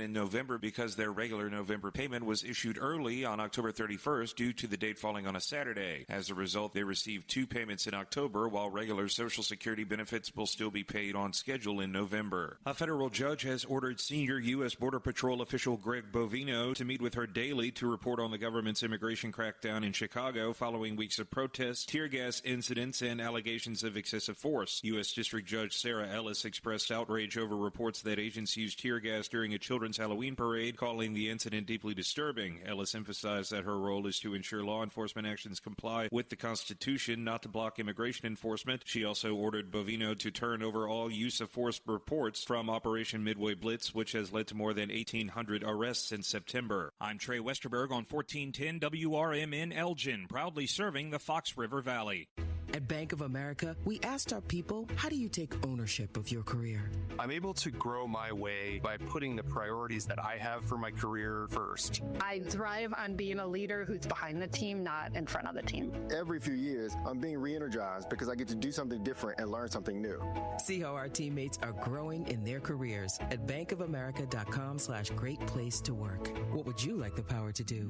in November because their regular November payment was issued early on October 31st due to the date falling on a Saturday. As a result, they received 2 payments in October, while regular Social Security benefits will still be paid on schedule in November. A federal judge has ordered senior U.S. Border Patrol official Greg Bovino to meet with her daily to report on the government's immigration crackdown in Chicago following weeks of protests, tear gas incidents, and allegations of excessive force. U.S. District Judge Sarah Ellis expressed outrage over reports that agents used tear gas during a children's Halloween parade, calling the incident deeply disturbing. Ellis emphasized that her role is to ensure law enforcement actions comply with the Constitution, not to block immigration enforcement. She also ordered Bovino to turn over all use of force reports from Operation Midway Blitz, which has led to more than 1,800 arrests since September. I'm Trey Westerberg on 1410 WRMN Elgin, proudly serving the Fox River Valley. At Bank of America, we asked our people, how do you take ownership of your career? I'm able to grow my way by putting the priorities that I have for my career first. I thrive on being a leader who's behind the team, not in front of the team. Every few years, I'm being re-energized because I get to do something different and learn something new. See how our teammates are growing in their careers at bankofamerica.com/great place to work. What would you like the power to do?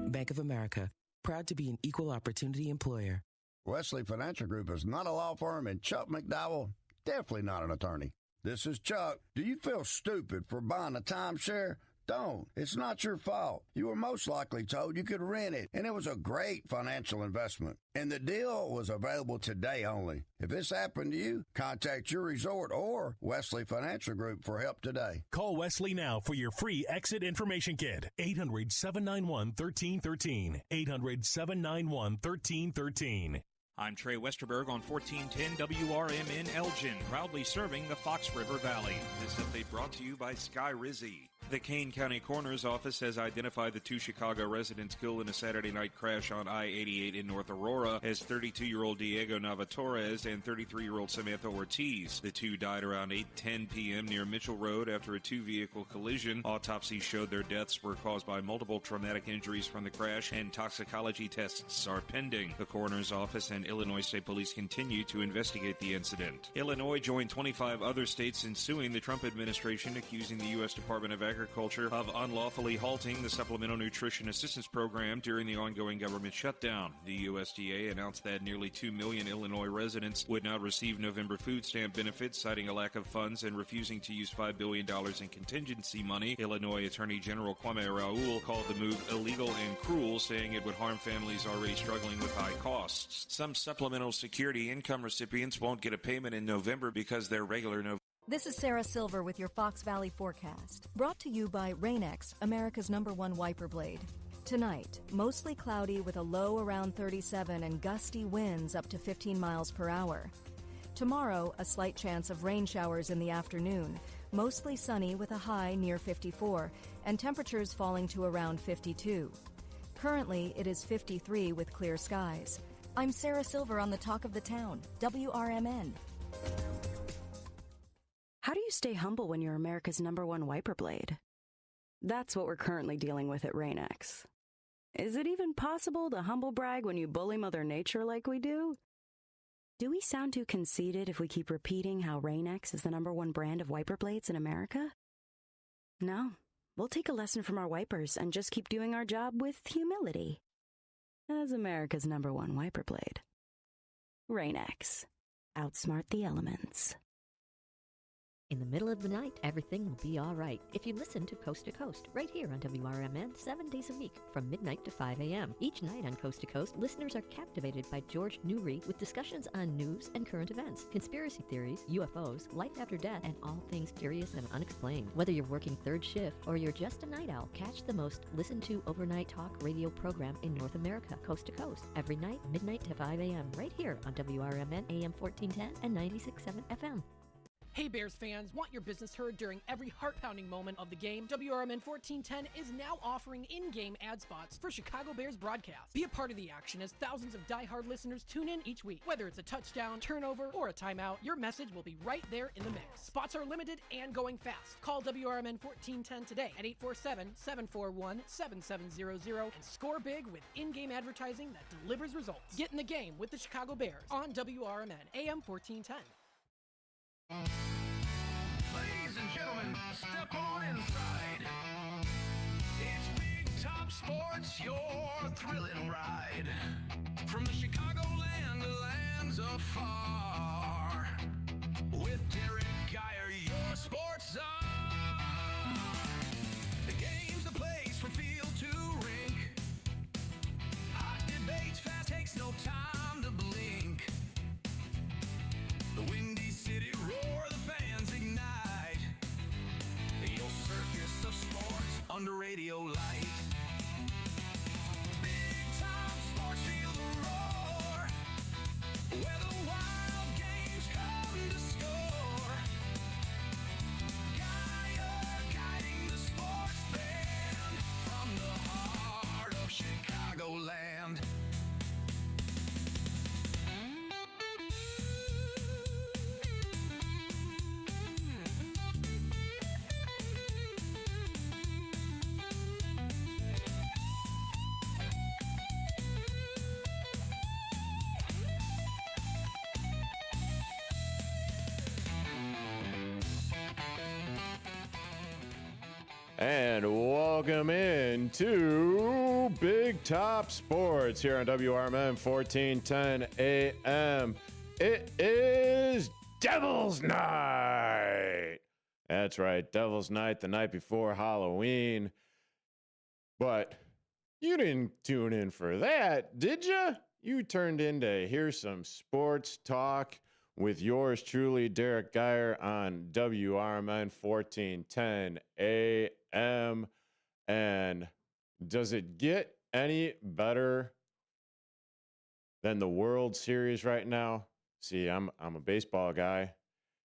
Bank of America, proud to be an equal opportunity employer. Wesley Financial Group is not a law firm, and Chuck McDowell, definitely not an attorney. This is Chuck. Do you feel stupid for buying a timeshare? Don't. It's not your fault. You were most likely told you could rent it, and it was a great financial investment. And the deal was available today only. If this happened to you, contact your resort or Wesley Financial Group for help today. Call Wesley now for your free exit information kit. 800-791-1313. 800-791-1313. I'm Trey Westerberg on 1410 WRMN Elgin, proudly serving the Fox River Valley. This update brought to you by Sky Rizzi. The Kane County Coroner's Office has identified the 2 Chicago residents killed in a Saturday night crash on I-88 in North Aurora as 32-year-old Diego Navatorez and 33-year-old Samantha Ortiz. The 2 died around 8:10 p.m. near Mitchell Road after a 2-vehicle collision. Autopsies showed their deaths were caused by multiple traumatic injuries from the crash, and toxicology tests are pending. The Coroner's Office and Illinois State Police continue to investigate the incident. Illinois joined 25 other states in suing the Trump administration, accusing the U.S. Department of Agriculture of unlawfully halting the Supplemental Nutrition Assistance Program during the ongoing government shutdown. The USDA announced that nearly 2 million Illinois residents would not receive November food stamp benefits, citing a lack of funds and refusing to use $5 billion in contingency money. Illinois Attorney General Kwame Raoul called the move illegal and cruel, saying it would harm families already struggling with high costs. Some supplemental security income recipients won't get a payment in November because their regular November. This is Sarah Silver with your Fox Valley forecast. Brought to you by Rain-X, America's #1 wiper blade. Tonight, mostly cloudy with a low around 37 and gusty winds up to 15 miles per hour. Tomorrow, a slight chance of rain showers in the afternoon. Mostly sunny with a high near 54 and temperatures falling to around 52. Currently, it is 53 with clear skies. I'm Sarah Silver on the Talk of the Town, WRMN. How do you stay humble when you're America's #1 wiper blade? That's what we're currently dealing with at Rain-X. Is it even possible to humble brag when you bully Mother Nature like we do? Do we sound too conceited if we keep repeating how Rain-X is the #1 brand of wiper blades in America? No, we'll take a lesson from our wipers and just keep doing our job with humility. As America's #1 wiper blade. Rain-X. Outsmart the elements. In the middle of the night, everything will be all right if you listen to Coast, right here on WRMN 7 days a week from midnight to 5 a.m. Each night on Coast to Coast, listeners are captivated by George Newry with discussions on news and current events, conspiracy theories, UFOs, life after death, and all things curious and unexplained. Whether you're working third shift or you're just a night owl, catch the most listened to overnight talk radio program in North America, Coast to Coast, every night, midnight to 5 a.m. right here on WRMN AM 1410 and 96.7 FM. Hey Bears fans, want your business heard during every heart-pounding moment of the game? WRMN 1410 is now offering in-game ad spots for Chicago Bears broadcasts. Be a part of the action as thousands of die-hard listeners tune in each week. Whether it's a touchdown, turnover, or a timeout, your message will be right there in the mix. Spots are limited and going fast. Call WRMN 1410 today at 847-741-7700 and score big with in-game advertising that delivers results. Get in the game with the Chicago Bears on WRMN AM 1410. Ladies and gentlemen, step on inside. It's Big Top Sports, your thrilling ride. From the Chicagoland to lands afar. With Derrick Geyer, your sports czar. The game's the place from field to rink. Hot debates, fast takes, no time to blink. The Windy City roar, the fans ignite. Your circus of sports under radio light. Big Time Sports, feel the roar. Where the wild games come to score. Geyer guiding the sports band from the heart of Chicagoland. And welcome in to Big Top Sports here on WRMN 1410 AM. It is Devil's Night. That's right, Devil's Night, the night before Halloween. But you didn't tune in for that, did you? You turned in to hear some sports talk with yours truly, Derrick Geyer, on WRMN 1410 AM. And does it get any better than the World Series right now? See, I'm a baseball guy.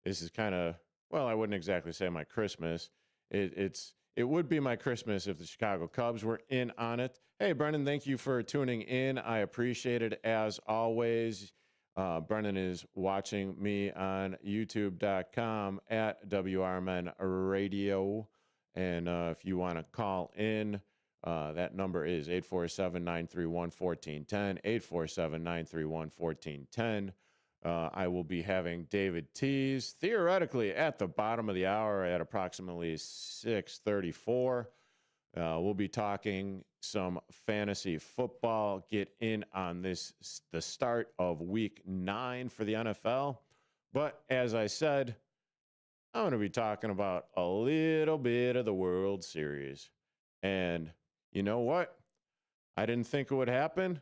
This is kind of, well, I wouldn't exactly say my Christmas. It would be my Christmas if the Chicago Cubs were in on it. Hey, Brennan, thank you for tuning in. I appreciate it as always. Brennan is watching me on youtube.com at WRMN Radio. And if you want to call in, that number is 847-931-1410, 847-931-1410. I will be having David Tees, theoretically, at the bottom of the hour at approximately 6:34. We'll be talking some fantasy football, get in on the start of week 9 for the NFL. But as I said, I'm going to be talking about a little bit of the World Series. And you know what? I didn't think it would happen,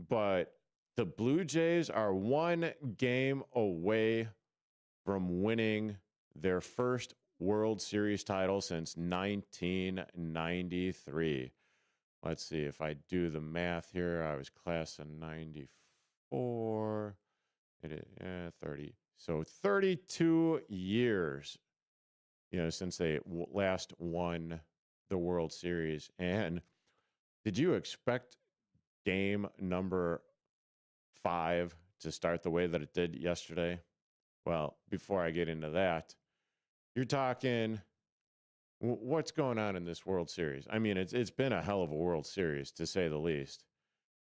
but the Blue Jays are one game away from winning their first World Series title since 1993. Let's see if I do the math here. I was class of 94. It is 30. So 32 years, since they last won the World Series. And did you expect game number 5 to start the way that it did yesterday? Well, before I get into that, you're talking, what's going on in this World Series? I mean, it's been a hell of a World Series, to say the least.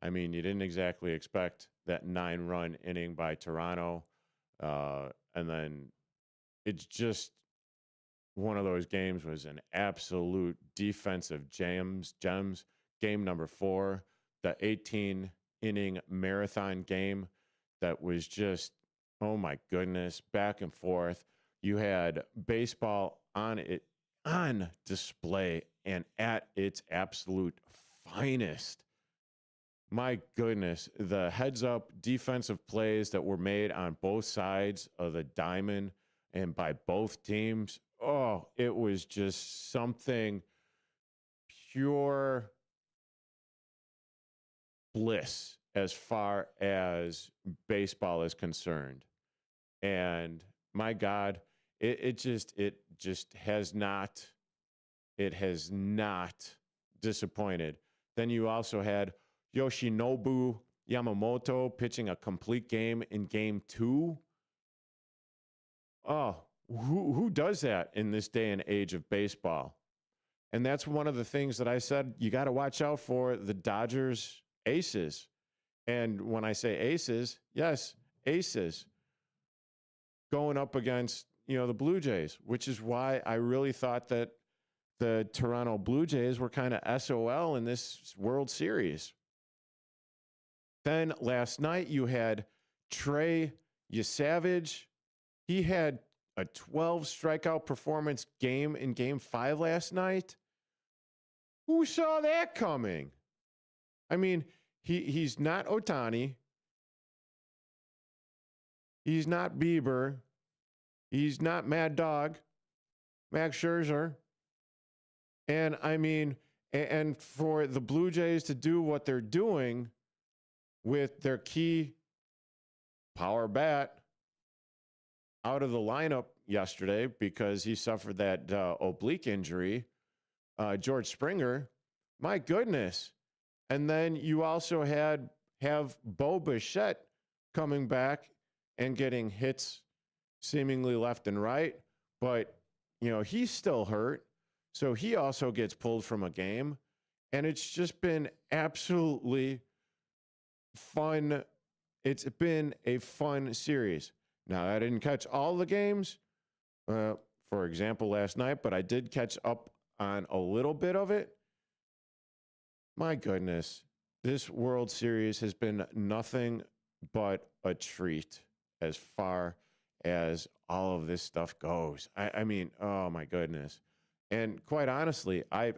I mean, you didn't exactly expect that 9-run inning by Toronto. And then it's just one of those games was an absolute defensive gems. Game number 4, the 18-inning marathon game that was just, oh my goodness, back and forth. You had baseball on display and at its absolute finest. My goodness, the heads-up defensive plays that were made on both sides of the diamond and by both teams, oh, it was just something pure bliss as far as baseball is concerned. And my God, it just has not disappointed. Then you also had Yoshinobu Yamamoto pitching a complete game in game 2. Oh, who does that in this day and age of baseball? And that's one of the things that I said you got to watch out for, the Dodgers aces. And when I say aces, yes, aces. Going up against, the Blue Jays, which is why I really thought that the Toronto Blue Jays were kind of SOL in this World Series. Then last night you had Trey Yesavage. He had a 12 strikeout performance game in Game 5 last night. Who saw that coming? I mean, he's not Ohtani. He's not Bieber. He's not Mad Dog, Max Scherzer. And I mean, and for the Blue Jays to do what they're doing with their key power bat out of the lineup yesterday because he suffered that oblique injury, George Springer, my goodness. And then you also have Bo Bichette coming back and getting hits seemingly left and right, but he's still hurt. So he also gets pulled from a game, and it's just been absolutely fun. It's been a fun series. Now, I didn't catch all the games, for example, last night, but I did catch up on a little bit of it. My goodness, this World Series has been nothing but a treat as far as all of this stuff goes. I mean, oh my goodness. And quite honestly, I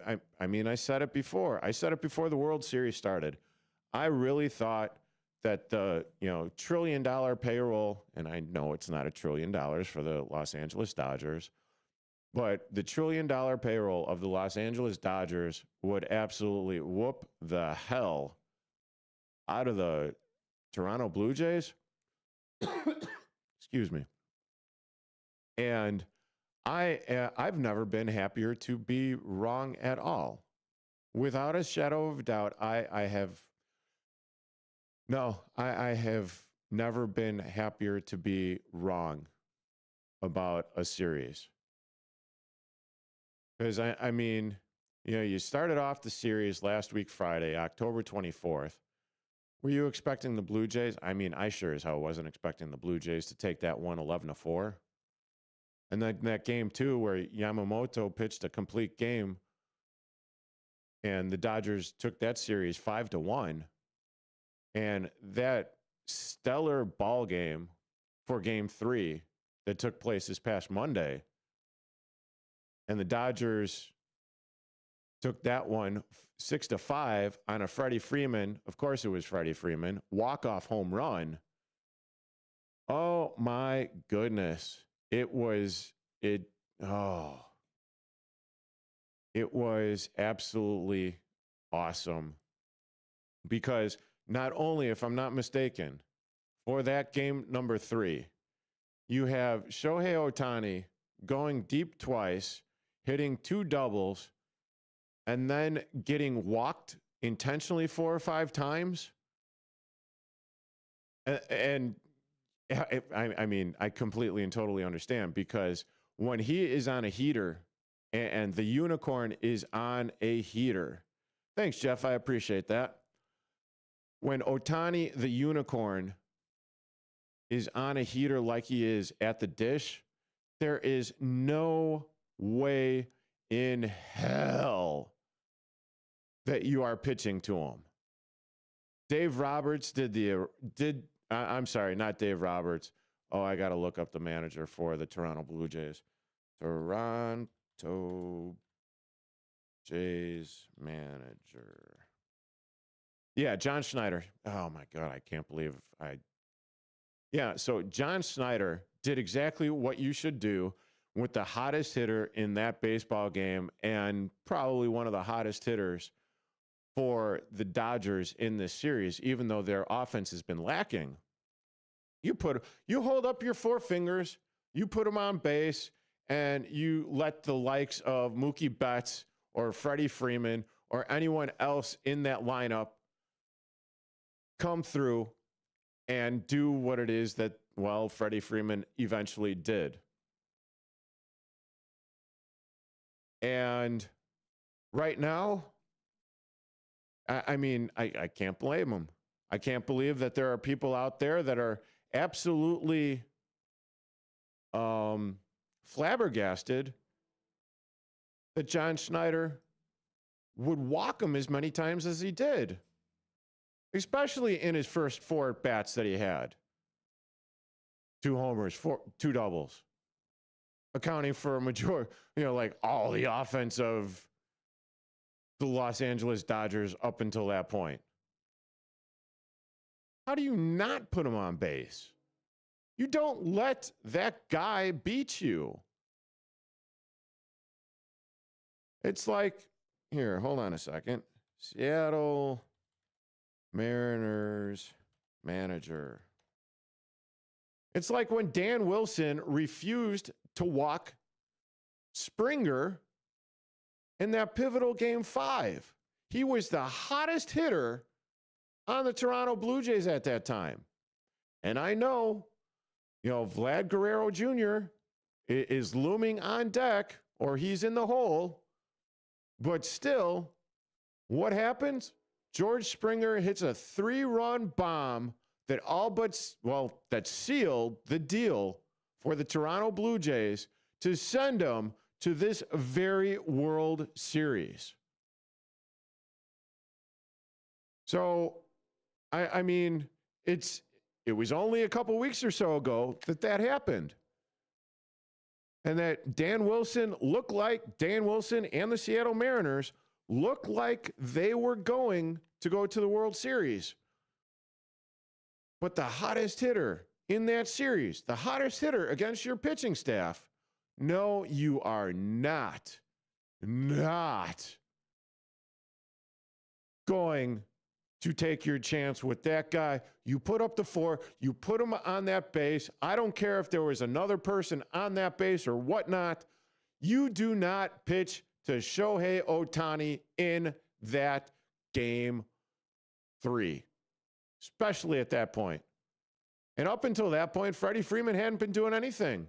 mean, I said it before. I said it before the World Series started. I really thought that the, $1 trillion payroll, and I know it's not $1 trillion for the Los Angeles Dodgers, but the $1 trillion payroll of the Los Angeles Dodgers would absolutely whoop the hell out of the Toronto Blue Jays. Excuse me. And I've never been happier to be wrong at all. Without a shadow of a doubt, I have never been happier to be wrong about a series. Because, I mean, you started off the series last week, Friday, October 24th. Were you expecting the Blue Jays? I mean, I sure as hell wasn't expecting the Blue Jays to take that one 11-4. And then that game, too, where Yamamoto pitched a complete game and the Dodgers took that series 5-1. And that stellar ball game for Game 3 that took place this past Monday, and the Dodgers took that one 6-5 on a Freddie Freeman. Of course, it was Freddie Freeman walk-off home run. Oh my goodness! It was absolutely awesome because not only, if I'm not mistaken, for that game number 3, you have Shohei Ohtani going deep twice, hitting 2 doubles, and then getting walked intentionally 4 or 5 times. And I mean, I completely and totally understand because when he is on a heater and the unicorn is on a heater. Thanks, Jeff. I appreciate that. When Ohtani, the unicorn, is on a heater like he is at the dish, there is no way in hell that you are pitching to him. Dave Roberts I'm sorry, not Dave Roberts. Oh, I got to look up the manager for the Toronto Blue Jays. Toronto Jays manager. Yeah, John Schneider. Oh, my God, I can't believe so John Schneider did exactly what you should do with the hottest hitter in that baseball game and probably one of the hottest hitters for the Dodgers in this series, even though their offense has been lacking. You hold up your 4 fingers, you put them on base, and you let the likes of Mookie Betts or Freddie Freeman or anyone else in that lineup come through and do what it is that, Freddie Freeman eventually did. And right now, I mean, I can't blame them. I can't believe that there are people out there that are absolutely flabbergasted that John Schneider would walk him as many times as he did, especially in his first 4 at-bats that he had. 2 homers, 2 doubles, accounting for a majority, like all the offense of the Los Angeles Dodgers up until that point. How do you not put him on base? You don't let that guy beat you. It's like, here, hold on a second. Seattle Mariners manager. It's like when Dan Wilson refused to walk Springer in that pivotal Game 5. He was the hottest hitter on the Toronto Blue Jays at that time. And I know, Vlad Guerrero Jr. is looming on deck, or he's in the hole. But still, what happens? George Springer hits a 3-run bomb that that sealed the deal for the Toronto Blue Jays to send them to this very World Series. So, I mean, it was only a couple weeks or so ago that happened. And that Dan Wilson and the Seattle Mariners looked like they were going to go to the World Series. But the hottest hitter in that series, the hottest hitter against your pitching staff, no, you are not going to take your chance with that guy. You put up the 4, you put him on that base. I don't care if there was another person on that base or whatnot. You do not pitch to Shohei Ohtani in that Game 3, especially at that point. And up until that point, Freddie Freeman hadn't been doing anything.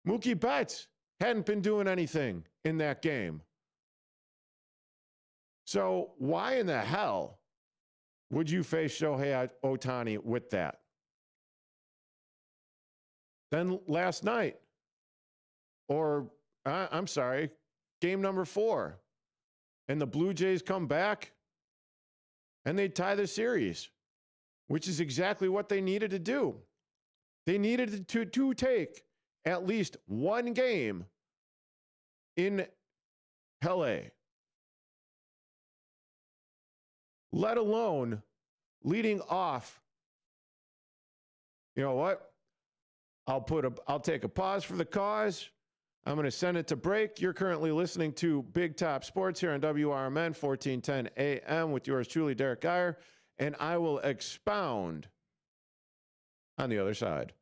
Mookie Betts hadn't been doing anything in that game. So why in the hell would you face Shohei Ohtani with that? Then last night, game number 4, and the Blue Jays come back and they tie the series, which is exactly what they needed to do. They needed to take at least one game in LA, let alone leading off. You know what? I'll take a pause for the cause. I'm going to send it to break. You're currently listening to Big Top Sports here on WRMN 1410 AM with yours truly, Derrick Geyer, and I will expound on the other side.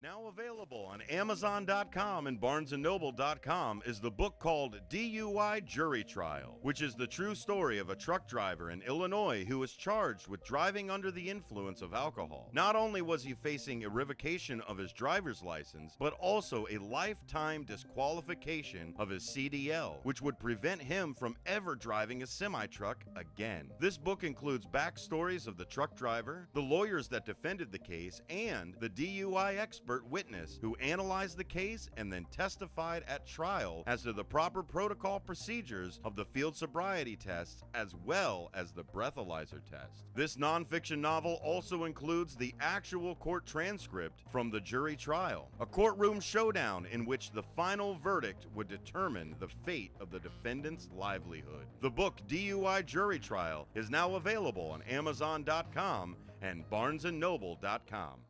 Now available on Amazon.com and BarnesandNoble.com is the book called DUI Jury Trial, which is the true story of a truck driver in Illinois who was charged with driving under the influence of alcohol. Not only was he facing a revocation of his driver's license, but also a lifetime disqualification of his CDL, which would prevent him from ever driving a semi-truck again. This book includes backstories of the truck driver, the lawyers that defended the case, and the DUI expert witness who analyzed the case and then testified at trial as to the proper protocol procedures of the field sobriety tests as well as the breathalyzer test. This nonfiction novel also includes the actual court transcript from the jury trial, a courtroom showdown in which the final verdict would determine the fate of the defendant's livelihood. The book DUI Jury Trial is now available on Amazon.com and BarnesandNoble.com.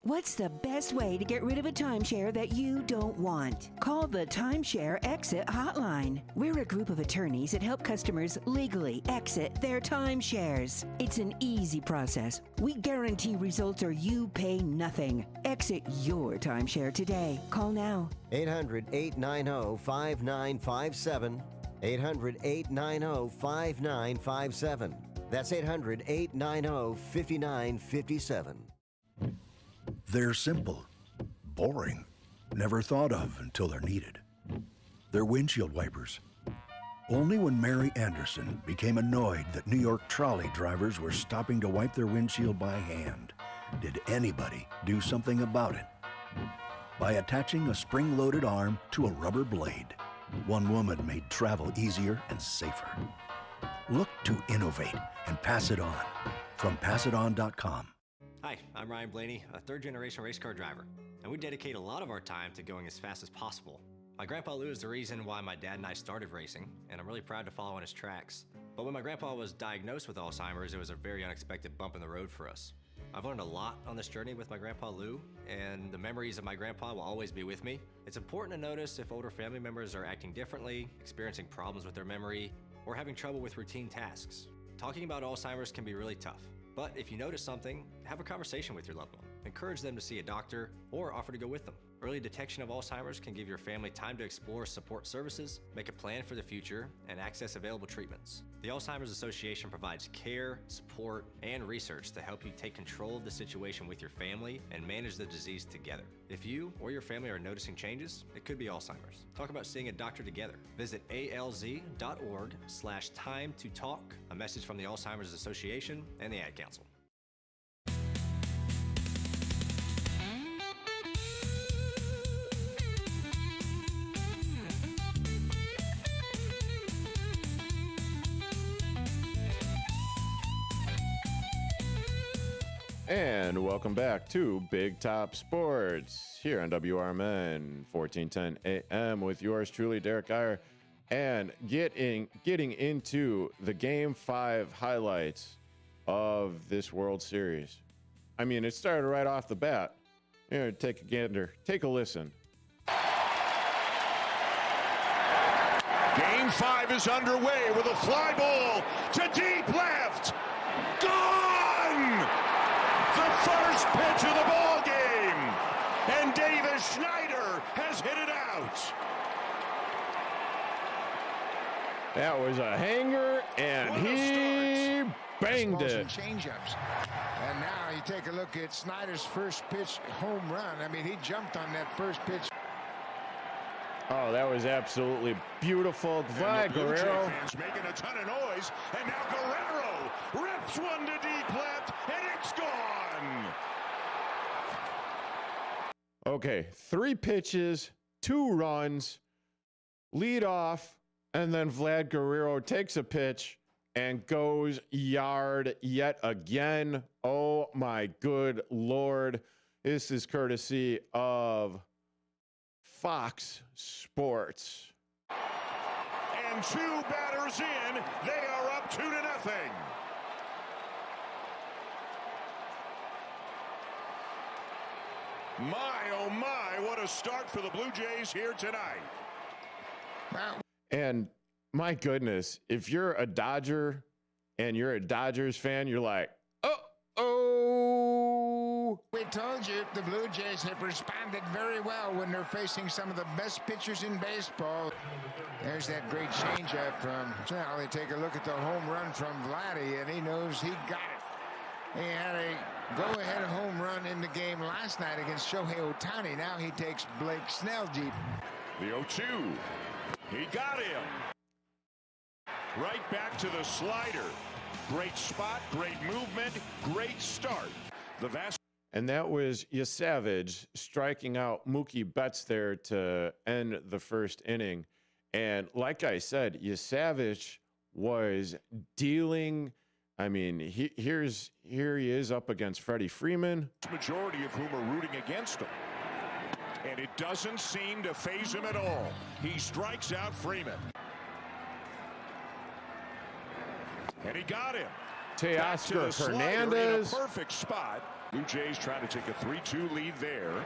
What's the best way to get rid of a timeshare that you don't want? Call the Timeshare Exit Hotline. We're a group of attorneys that help customers legally exit their timeshares. It's an easy process. We guarantee results or you pay nothing. Exit your timeshare today. Call now. 800-890-5957. 800-890-5957. That's 800-890-5957. They're simple, boring, never thought of until they're needed. They're windshield wipers. Only when Mary Anderson became annoyed that New York trolley drivers were stopping to wipe their windshield by hand did anybody do something about it. by attaching a spring-loaded arm to a rubber blade. One woman made travel easier and safer. Look to innovate and pass it on. From passiton.com. Hi, I'm Ryan Blaney, a third-generation race car driver, and we dedicate a lot of our time to going as fast as possible. My grandpa Lou is the reason why my dad and I started racing, and I'm really proud to follow in his tracks. But when my grandpa was diagnosed with Alzheimer's, it was a very unexpected bump in the road for us. I've learned a lot on this journey with my grandpa Lou, and the memories of my grandpa will always be with me. It's important to notice if older family members are acting differently, experiencing problems with their memory, or having trouble with routine tasks. Talking about Alzheimer's can be really tough, but if you notice something, have a conversation with your loved one. Encourage them to see a doctor or offer to go with them. Early detection of Alzheimer's can give your family time to explore support services, make a plan for the future, and access available treatments. The Alzheimer's Association provides care, support, and research to help you take control of the situation with your family and manage the disease together. If you or your family are noticing changes, it could be Alzheimer's. Talk about seeing a doctor together. Visit alz.org/time-to-talk. A message from the Alzheimer's Association and the Ad Council. And welcome back to Big Top Sports here on WRMN 1410 AM with yours truly, Derrick Geyer, and getting into the Game 5 highlights of this World Series. I mean, it started right off the bat. Here, take a gander, take a listen. Game 5 is underway with a fly ball to deep left. Gone! The first pitch of the ball game, and Davis Schneider has hit it out. That was a hanger, and he banged it. Change-ups. And now you take a look at Snyder's first pitch home run. I mean, he jumped on that first pitch. Oh, that was absolutely beautiful. Vlad Guerrero. Fans making a ton of noise, and now Guerrero rips one to deep left, and it's gone. Okay, 3 pitches, 2 runs, lead off, and then Vlad Guerrero takes a pitch and goes yard yet again. Oh my good Lord. This is courtesy of Fox Sports. And 2 batters in, they are up 2-0. My, oh my, what a start for the Blue Jays here tonight. And my goodness, if you're a Dodger and you're a Dodgers fan, you're like, oh. We told you the Blue Jays have responded very well when they're facing some of the best pitchers in baseball. There's that great changeup from, well, they take a look at the home run from Vladdy, and he knows he got it. He had a go-ahead home run in the game last night against Shohei Ohtani. Now he takes Blake Snell deep. The 0-2. He got him. Right back to the slider. Great spot, great movement, great start. And that was Yasavage striking out Mookie Betts there to end the first inning. And like I said, Yasavage was dealing. I mean, here he is up against Freddie Freeman. Majority of whom are rooting against him. And it doesn't seem to faze him at all. He strikes out Freeman. And he got him. Teoscar Hernandez. In a perfect spot. Blue Jays trying to take a 3-2 lead there.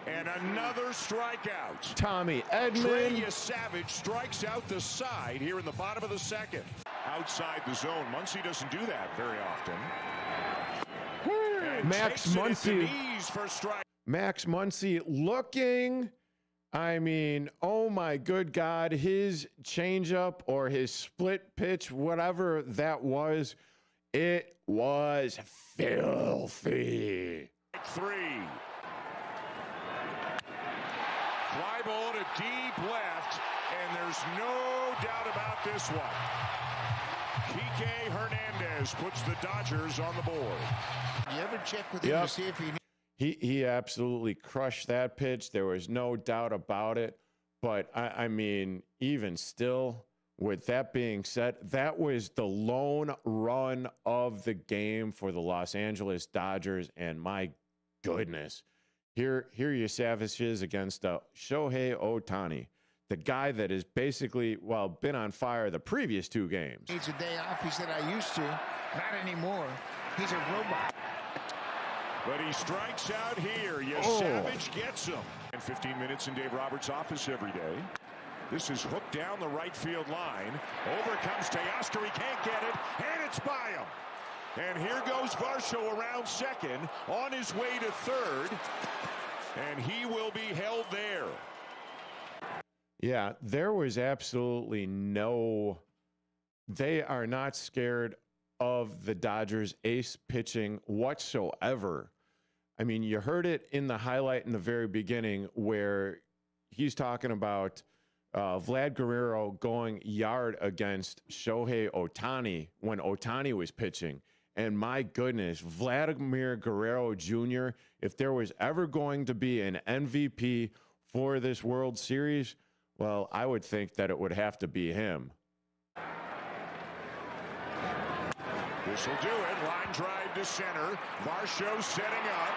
And another strikeout. Tommy Edman. Trey Savage strikes out the side here in the bottom of the second. Outside the zone. Muncy doesn't do that very often. Max Muncy. Max Muncy looking. I mean, oh my good God, his changeup or his split pitch, whatever that was, it was filthy. 3. Fly ball to deep left, and there's no doubt about this one. Kike Hernandez puts the Dodgers on the board. You ever check with him to see if he He absolutely crushed that pitch. There was no doubt about it. But, I mean, even still, with that being said, that was the lone run of the game for the Los Angeles Dodgers. And my goodness, here you savages against Shohei Ohtani, the guy that is basically, well, been on fire the previous 2 games. Needs a day off. He said, I used to. Not anymore. He's a robot. But he strikes out here. Savage gets him. And 15 minutes in Dave Roberts' office every day. This is hooked down the right field line. Over comes Teoscar. He can't get it. And it's by him. And here goes Varsho around second on his way to third. And he will be held there. Yeah, there was absolutely no... They are not scared of the Dodgers' ace pitching whatsoever. I mean, you heard it in the highlight in the very beginning where he's talking about Vlad Guerrero going yard against Shohei Ohtani when Ohtani was pitching. And my goodness, Vladimir Guerrero Jr., if there was ever going to be an MVP for this World Series, well, I would think that it would have to be him. This will do it. Line drive to center. Varsho setting up.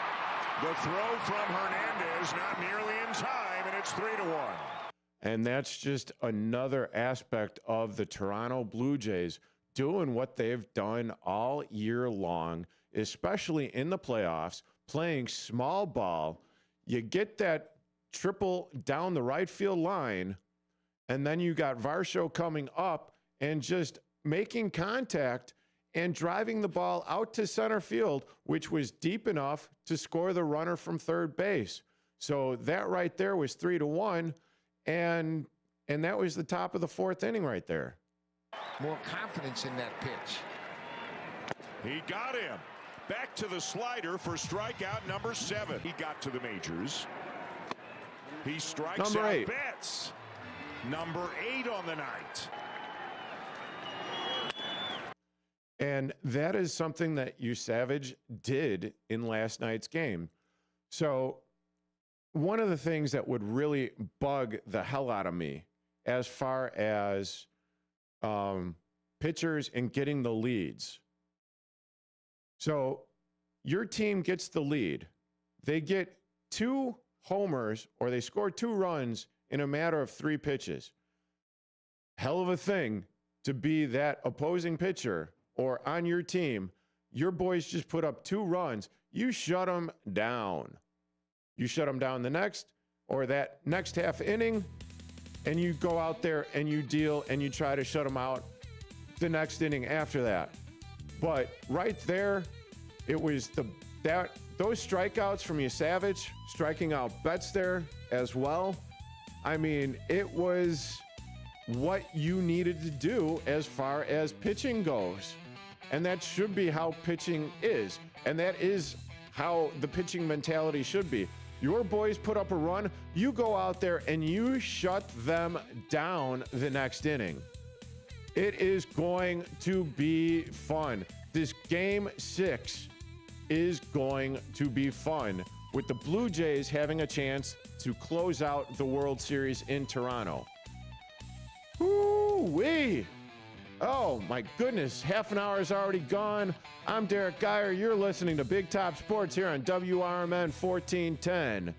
The throw from Hernandez not nearly in time, and it's 3-1. And that's just another aspect of the Toronto Blue Jays doing what they've done all year long, especially in the playoffs, playing small ball. You get that triple down the right field line, and then you got Varsho coming up and just making contact and driving the ball out to center field, which was deep enough to score the runner from third base. So that right there was 3-1, and that was the top of the 4th inning right there. More confidence in that pitch. He got him. Back to the slider for strikeout number 7. He got to the majors. He strikes out 8. Betts. Number 8 on the night. And that is something that you Savage did in last night's game. So one of the things that would really bug the hell out of me as far as pitchers and getting the leads. So your team gets the lead. They get 2 homers or they score 2 runs in a matter of 3 pitches. Hell of a thing to be that opposing pitcher or on your team. Your boys just put up 2 runs. You shut them down. You shut them down the next or that next half inning, and you go out there and you deal and you try to shut them out the next inning after that. But right there, it was those strikeouts from you Savage, striking out Betts there as well. I mean, it was what you needed to do as far as pitching goes. And that should be how pitching is. And that is how the pitching mentality should be. Your boys put up a run, you go out there and you shut them down the next inning. It is going to be fun. This Game 6 is going to be fun with the Blue Jays having a chance to close out the World Series in Toronto. Woo-wee! Oh, my goodness. Half an hour is already gone. I'm Derrick Geyer. You're listening to Big Top Sports here on WRMN 1410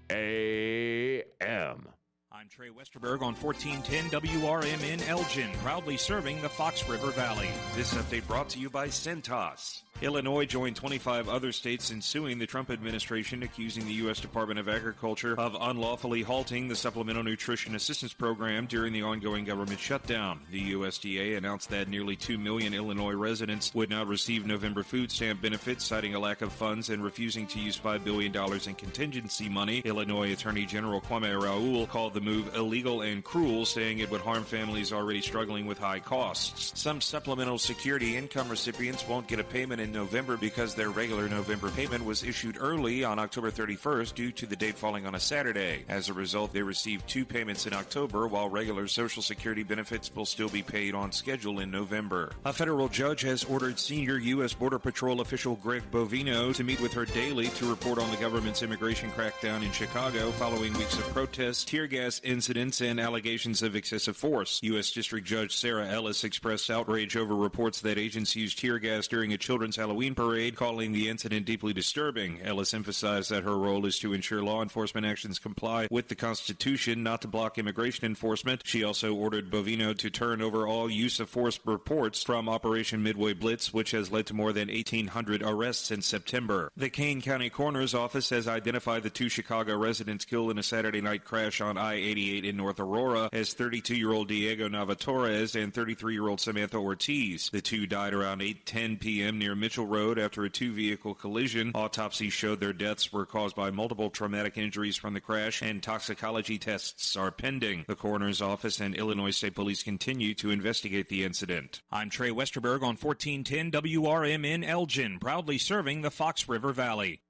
AM. I'm Trey Westerberg on 1410 WRMN Elgin, proudly serving the Fox River Valley. This update brought to you by Centos. Illinois joined 25 other states in suing the Trump administration, accusing the U.S. Department of Agriculture of unlawfully halting the Supplemental Nutrition Assistance Program during the ongoing government shutdown. The USDA announced that nearly 2 million Illinois residents would not receive November food stamp benefits, citing a lack of funds and refusing to use $5 billion in contingency money. Illinois Attorney General Kwame Raoul called the move move illegal and cruel, saying it would harm families already struggling with high costs. Some supplemental security income recipients won't get a payment in November because their regular November payment was issued early on October 31st due to the date falling on a Saturday. As a result, they received 2 payments in October, while regular Social Security benefits will still be paid on schedule in November. A federal judge has ordered senior U.S. Border Patrol official Greg Bovino to meet with her daily to report on the government's immigration crackdown in Chicago following weeks of protests, tear gas incidents, and allegations of excessive force. U.S. District Judge Sarah Ellis expressed outrage over reports that agents used tear gas during a children's Halloween parade, calling the incident deeply disturbing. Ellis emphasized that her role is to ensure law enforcement actions comply with the Constitution, not to block immigration enforcement. She also ordered Bovino to turn over all use of force reports from Operation Midway Blitz, which has led to more than 1,800 arrests in September. The Kane County Coroner's Office has identified the 2 Chicago residents killed in a Saturday night crash on I-88 in North Aurora as 32-year-old Diego Navatorez and 33-year-old Samantha Ortiz. The 2 died around 8:10 p.m. near Mitchell Road after a 2-vehicle collision. Autopsies showed their deaths were caused by multiple traumatic injuries from the crash, and toxicology tests are pending. The Coroner's Office and Illinois State Police continue to investigate the incident. I'm Trey Westerberg on 1410 WRMN Elgin, proudly serving the Fox River Valley.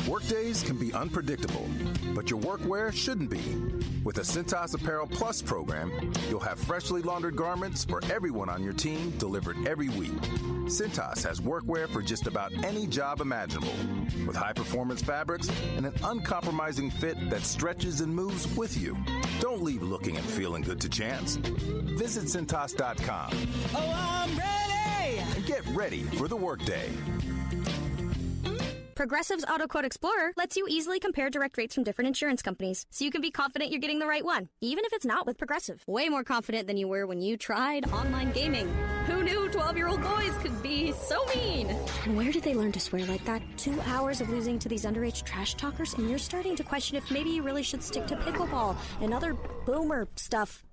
Workdays can be unpredictable, but your workwear shouldn't be. With a Cintas Apparel Plus program, you'll have freshly laundered garments for everyone on your team delivered every week. Cintas has workwear for just about any job imaginable, with high-performance fabrics and an uncompromising fit that stretches and moves with you. Don't leave looking and feeling good to chance. Visit Cintas.com. Oh, I'm ready! And get ready for the workday. Progressive's Auto Quote Explorer lets you easily compare direct rates from different insurance companies, so you can be confident you're getting the right one, even if it's not with Progressive. Way more confident than you were when you tried online gaming. Who knew 12-year-old boys could be so mean? And where did they learn to swear like that? 2 hours of losing to these underage trash talkers, and you're starting to question if maybe you really should stick to pickleball and other boomer stuff.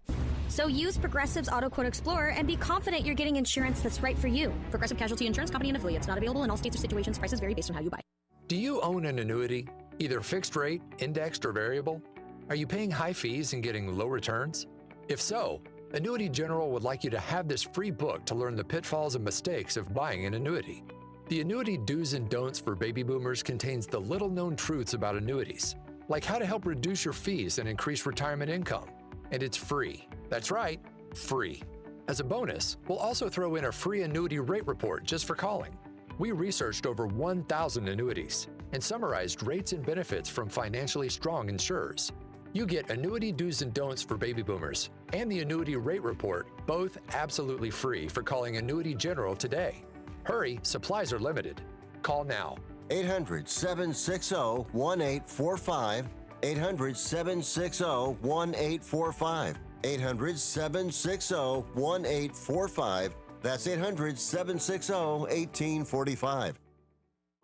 So use Progressive's Auto Quote Explorer and be confident you're getting insurance that's right for you. Progressive Casualty Insurance Company and affiliates. Not available in all states or situations. Prices vary based on how you buy. Do you own an annuity, either fixed rate, indexed, or variable? Are you paying high fees and getting low returns? If so, Annuity General would like you to have this free book to learn the pitfalls and mistakes of buying an annuity. The Annuity Do's and Don'ts for Baby Boomers contains the little-known truths about annuities, like how to help reduce your fees and increase retirement income. And it's free. That's right, free. As a bonus, we'll also throw in a free annuity rate report just for calling. We researched over 1,000 annuities and summarized rates and benefits from financially strong insurers. You get Annuity Do's and Don'ts for Baby Boomers and the Annuity Rate Report, both absolutely free for calling Annuity General today. Hurry, supplies are limited. Call now. 800-760-1845. 800-760-1845. 800-760-1845. That's 800-760-1845.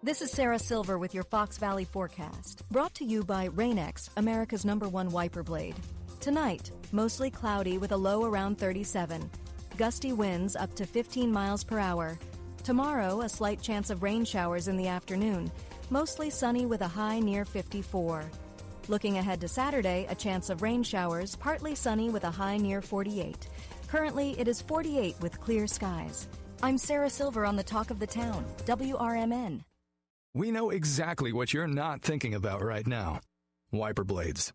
This is Sarah Silver with your Fox Valley forecast, brought to you by Rain-X, America's #1 wiper blade. Tonight, mostly cloudy with a low around 37. Gusty winds up to 15 miles per hour. Tomorrow, a slight chance of rain showers in the afternoon, mostly sunny with a high near 54. Looking ahead to Saturday, a chance of rain showers, partly sunny with a high near 48. Currently, it is 48 with clear skies. I'm Sarah Silver on the Talk of the Town, WRMN. We know exactly what you're not thinking about right now. Wiper blades.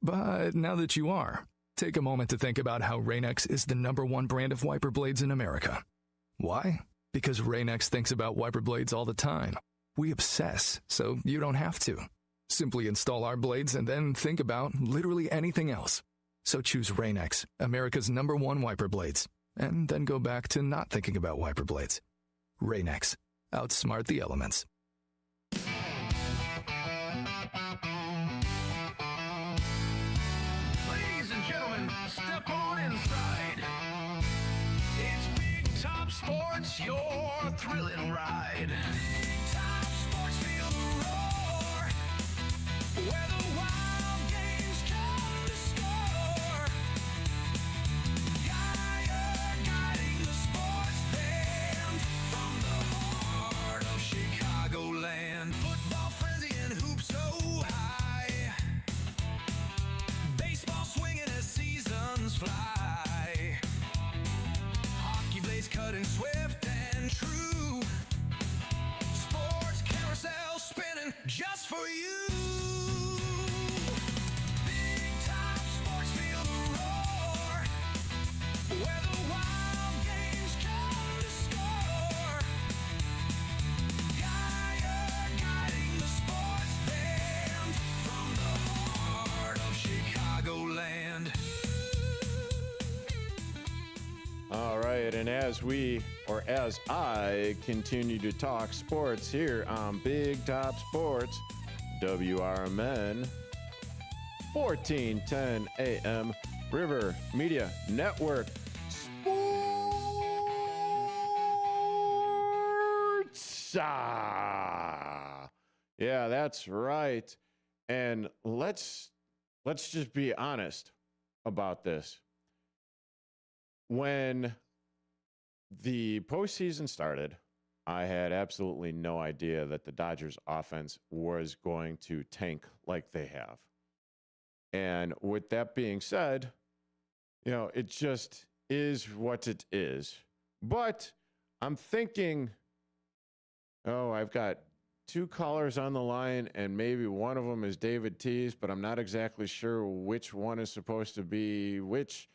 But now that you are, take a moment to think about how Rain-X is the #1 brand of wiper blades in America. Why? Because Rain-X thinks about wiper blades all the time. We obsess, so you don't have to. Simply install our blades and then think about literally anything else. So choose Rain-X, America's #1 wiper blades, and then go back to not thinking about wiper blades. Rain-X. Outsmart the elements. Ladies and gentlemen, step on inside. It's Big Top Sports, your thrilling ride. Big Top Sports, feel the roar. Where the wild games come to score. Geyer guiding the sports band from the heart of Chicagoland. Football frenzy and hoops so high. Baseball swing swift and true. Sports carousel spinning just for you. Big Top Sports feel the roar, where the wild games come to score. Geyer guiding the sports band from the heart of Chicagoland. All right, and as I continue to talk sports here on Big Top Sports, WRMN, 1410 AM, River Media Network, Sports. Yeah, that's right. And let's just be honest about this. When the postseason started, I had absolutely no idea that the Dodgers offense was going to tank like they have. And with that being said, it just is what it is. But I'm thinking, I've got two callers on the line, and maybe one of them is David Tees, but I'm not exactly sure which one is supposed to be which.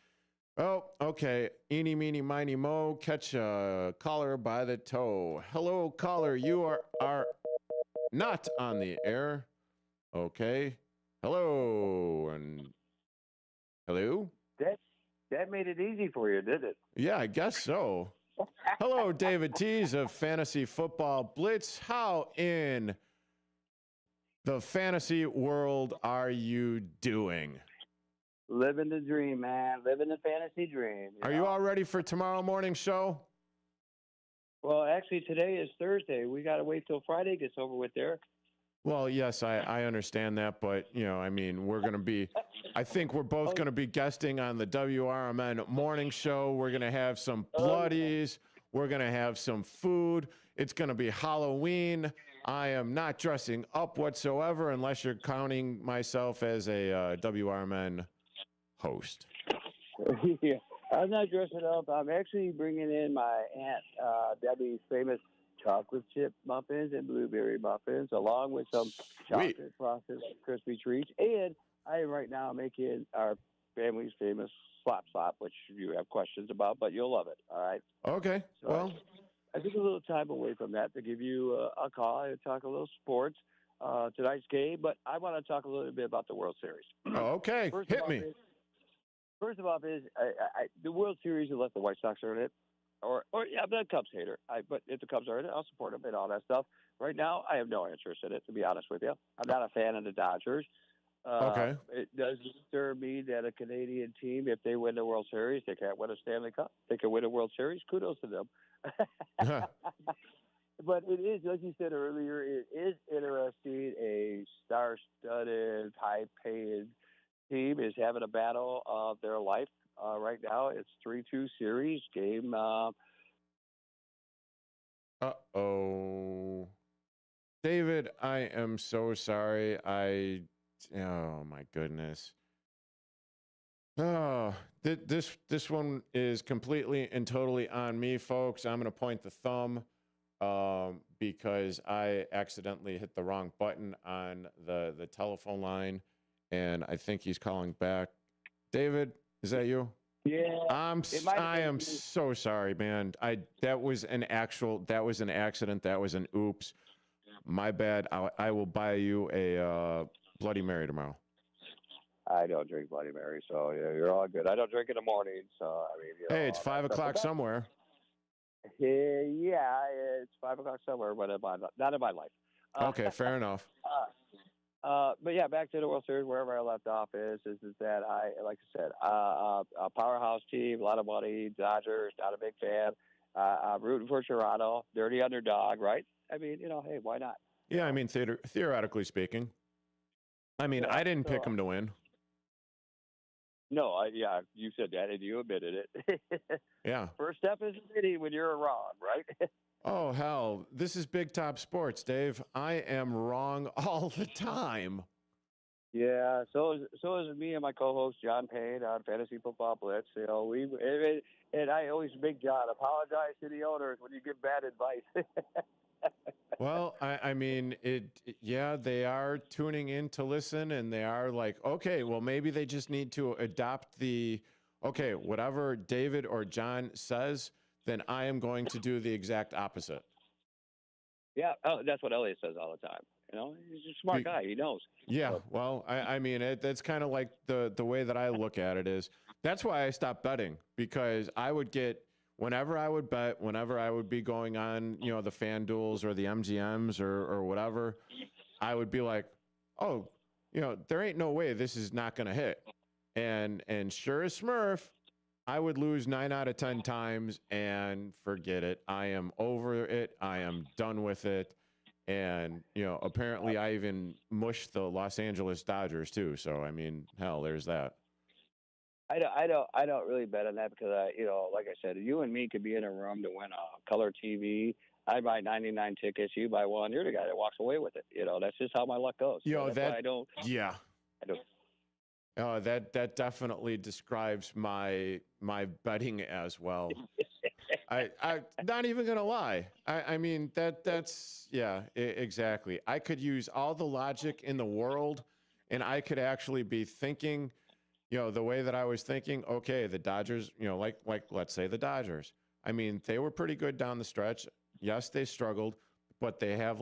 Oh, okay. Eeny, meeny, miny, mo. Catch a caller by the toe. Hello, caller. You are not on the air. Okay. Hello. And hello? That made it easy for you, did it? Yeah, I guess so. Hello, David Tees of Fantasy Football Blitz. How in the fantasy world are you doing? Living the dream, man. Living the fantasy dream. Are you all ready for tomorrow morning's show? Well, actually, today is Thursday. We got to wait till Friday gets over with, Derek. Well, yes, I understand that, but, we're going to be, I think we're both going to be guesting on the WRMN morning show. We're going to have some bloodies. We're going to have some food. It's going to be Halloween. I am not dressing up whatsoever unless you're counting myself as a WRMN host. Yeah, I'm not dressing up. I'm actually bringing in my Aunt Debbie's famous chocolate chip muffins and blueberry muffins, along with some chocolate frosted crispy treats. And I am right now making our family's famous slop, which you have questions about, but you'll love it. All right. Okay. So well, I took a little time away from that to give you a call and talk a little sports tonight's game, but I want to talk a little bit about the World Series. Oh, okay. Hit me. First of all, the World Series, unless the White Sox are in it, or yeah, I'm not a Cubs hater. But if the Cubs are in it, I'll support them and all that stuff. Right now, I have no interest in it, to be honest with you. I'm not a fan of the Dodgers. Okay. It does disturb me that a Canadian team, if they win the World Series, they can't win a Stanley Cup. They can win a World Series. Kudos to them. But it is, like you said earlier, it is interesting. A star-studded, high-paid team is having a battle of their life right now. It's 3-2 series game. David, I am so sorry. Oh my goodness. Oh, this one is completely and totally on me, folks. I'm going to point the thumb because I accidentally hit the wrong button on the telephone line. And I think he's calling back. David, is that you? Yeah. I am so sorry, man. That was an accident. That was an oops. My bad. I will buy you a Bloody Mary tomorrow. I don't drink Bloody Mary, so yeah, you're all good. I don't drink in the morning, so I mean. Hey, it's 5 o'clock somewhere. Yeah, it's 5 o'clock somewhere, but not in my life. Okay, fair enough. But yeah, back to the World Series, wherever I left off is that like I said, a powerhouse team, a lot of money, Dodgers, not a big fan. I'm rooting for Toronto, dirty underdog, right? I mean, hey, why not? Yeah, I mean, theoretically speaking. I mean, I didn't pick them to win. No, you said that and you admitted it. Yeah. First step is admitting when you're wrong, right? Oh, hell. This is Big Top Sports, Dave. I am wrong all the time. Yeah, so is me and my co-host John Payne on Fantasy Football Blitz. And I always, Big John, apologize to the owners when you give bad advice. Well, I mean, yeah, they are tuning in to listen, and they are like, okay, well, maybe they just need to adopt okay, whatever David or John says, then I am going to do the exact opposite. Yeah, that's what Elliot says all the time. You know, he's a smart guy. He knows. Yeah, well, I mean, that's kind of like the way that I look at it is that's why I stopped betting, because I would get, whenever I would bet, whenever I would be going on, the FanDuels or the MGMs or whatever, I would be like, oh, there ain't no way this is not going to hit. And sure as Smurf, I would lose 9 out of 10 times and forget it. I am over it. I am done with it. And, apparently I even mushed the Los Angeles Dodgers too. So, I mean, hell, there's that. I don't really bet on that because like I said, you and me could be in a room to win a color TV. I buy 99 tickets, you buy one. You're the guy that walks away with it. That's just how my luck goes. So that's why I don't. Yeah. I don't. That definitely describes my betting as well. I not even gonna lie. I mean that's exactly. I could use all the logic in the world, and I could actually be thinking, the way that I was thinking. Okay, the Dodgers, like let's say the Dodgers. I mean, they were pretty good down the stretch. Yes, they struggled, but they have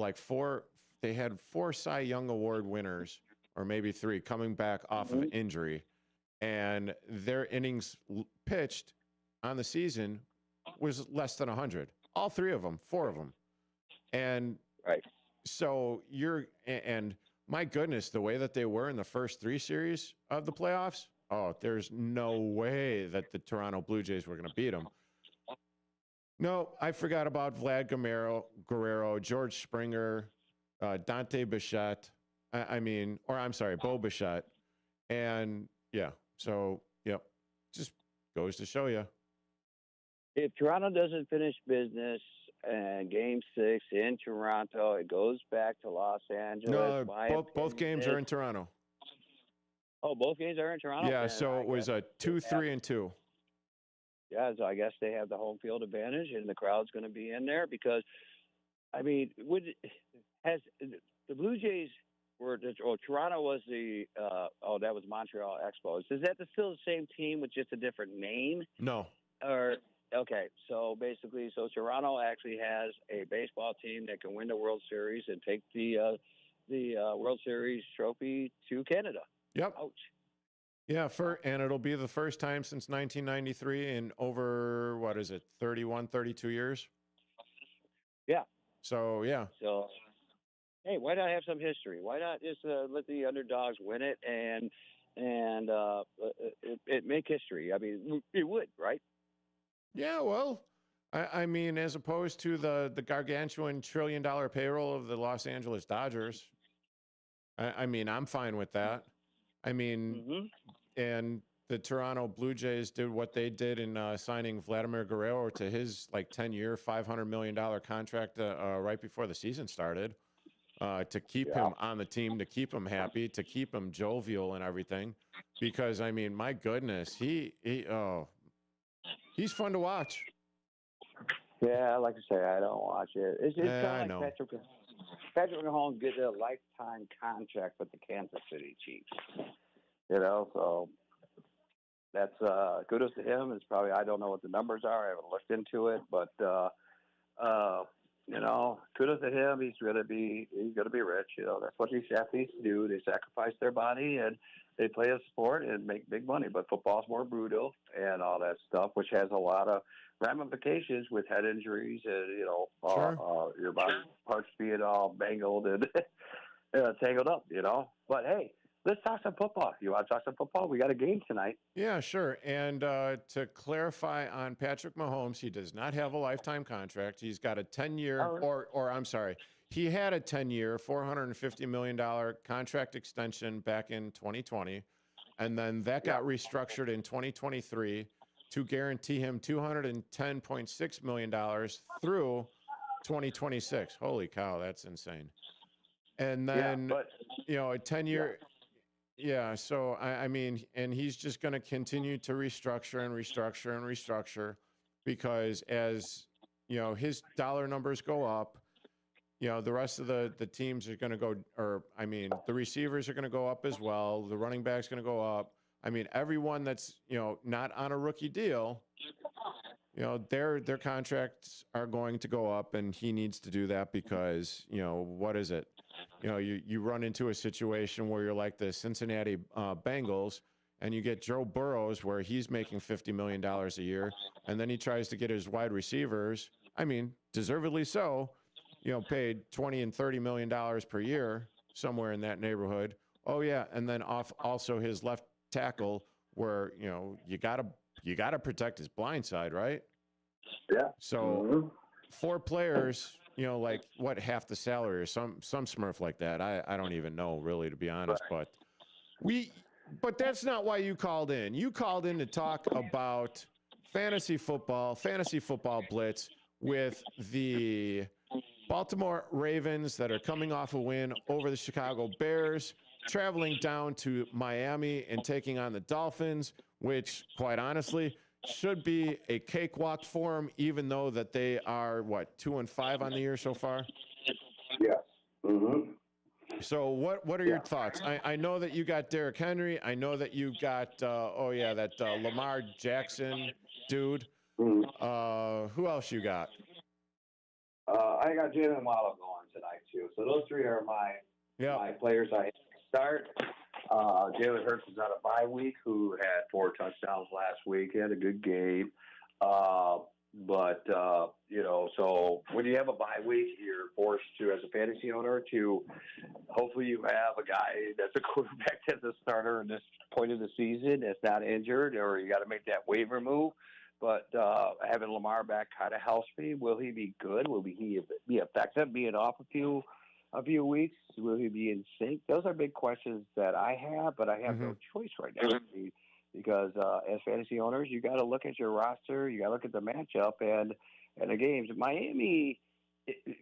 They had 4 Cy Young Award winners, or maybe 3, coming back off of injury, and their innings pitched on the season was less than 100. All 3 of them, 4 of them. And so and my goodness, the way that they were in the first 3 series of the playoffs, there's no way that the Toronto Blue Jays were going to beat them. No, I forgot about Vlad Guerrero, George Springer, Dante Bichette. Bo Bichette. And just goes to show you. If Toronto doesn't finish business and Game 6 in Toronto, it goes back to Los Angeles. No, both games are in Toronto. Oh, both games are in Toronto? Yeah, so it was a 2-3-2. Yeah, so I guess they have the home field advantage, and the crowd's going to be in there because, I mean, has the Blue Jays Toronto was that was Montreal Expos. Is that still the same team with just a different name? No. Okay, so basically, Toronto actually has a baseball team that can win the World Series and take the World Series trophy to Canada. Yep. Ouch. Yeah, and it'll be the first time since 1993 in over, 31, 32 years? Yeah. So, yeah. So, hey, why not have some history? Why not just let the underdogs win it and it make history? I mean, it would, right? Yeah, well, I mean, as opposed to the gargantuan $1 trillion payroll of the Los Angeles Dodgers, I mean, I'm fine with that. I mean, and the Toronto Blue Jays did what they did in signing Vladimir Guerrero to his 10-year, $500 million contract right before the season started to keep him on the team, to keep him happy, to keep him jovial and everything. Because, I mean, my goodness, he's fun to watch. Yeah, like I say, I don't watch it. It's kind of like Patrick Mahomes gets a lifetime contract with the Kansas City Chiefs. So that's kudos to him. It's probably, I don't know what the numbers are. I haven't looked into it, but kudos to him. He's gonna be rich. That's what these athletes do. They sacrifice their body and they play a sport and make big money. But football's more brutal and all that stuff, which has a lot of ramifications with head injuries and your body parts being all mangled and tangled up. But hey, let's talk some football. You want to talk some football? We got a game tonight. Yeah, sure. And to clarify on Patrick Mahomes, he does not have a lifetime contract. He's got a 10-year, he had a 10-year, $450 million contract extension back in 2020. And then that got restructured in 2023 to guarantee him $210.6 million through 2026. Holy cow, that's insane. And then, a 10-year... Yeah, so I mean, and he's just going to continue to restructure because as his dollar numbers go up, the rest of the teams are going to go, or I mean, the receivers are going to go up as well. The running back's going to go up. I mean, everyone that's not on a rookie deal, their contracts are going to go up, and he needs to do that because what is it? You run into a situation where you're like the Cincinnati Bengals, and you get Joe Burrows where he's making $50 million a year, and then he tries to get his wide receivers, I mean, deservedly so, paid $20 and $30 million per year, somewhere in that neighborhood. Oh yeah, and then also his left tackle, where you gotta protect his blind side, right? Yeah. So 4 players, like what, half the salary or some smurf like that. I don't even know really, to be honest. Right. But that's not why you called in. You called in to talk about fantasy football blitz with the Baltimore Ravens that are coming off a win over the Chicago Bears, traveling down to Miami and taking on the Dolphins, which, quite honestly, should be a cakewalk for them, even though that they are, 2-5 on the year so far? Yes. Mm-hmm. So what are your thoughts? I know that you got Derrick Henry. I know that you got, that Lamar Jackson dude. Who else you got? I got Jalen Waddle going tonight, too. So those 3 are my players I start. Jalen Hurts is on a bye week, who had 4 touchdowns last week. He had a good game. So when you have a bye week, you're forced to, as a fantasy owner, to hopefully you have a guy that's a quarterback that's a starter at this point of the season that's not injured, or you got to make that waiver move. But having Lamar back kind of helps me. Will he be good? Will he be effective being off a few weeks? Will he be in sync? Those are big questions that I have, but I have no choice right now. Because as fantasy owners, you got to look at your roster, you got to look at the matchup and the games. Miami,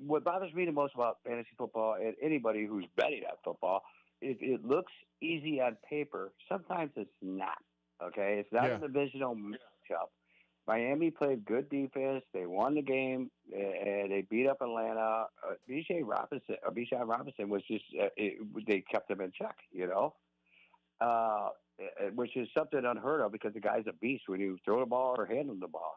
what bothers me the most about fantasy football and anybody who's betting on football, it looks easy on paper. Sometimes it's not. Okay, it's not a divisional matchup. Miami played good defense. They won the game, and they beat up Atlanta. Bijan Robinson was just they kept him in check, which is something unheard of because the guy's a beast when you throw the ball or handle the ball,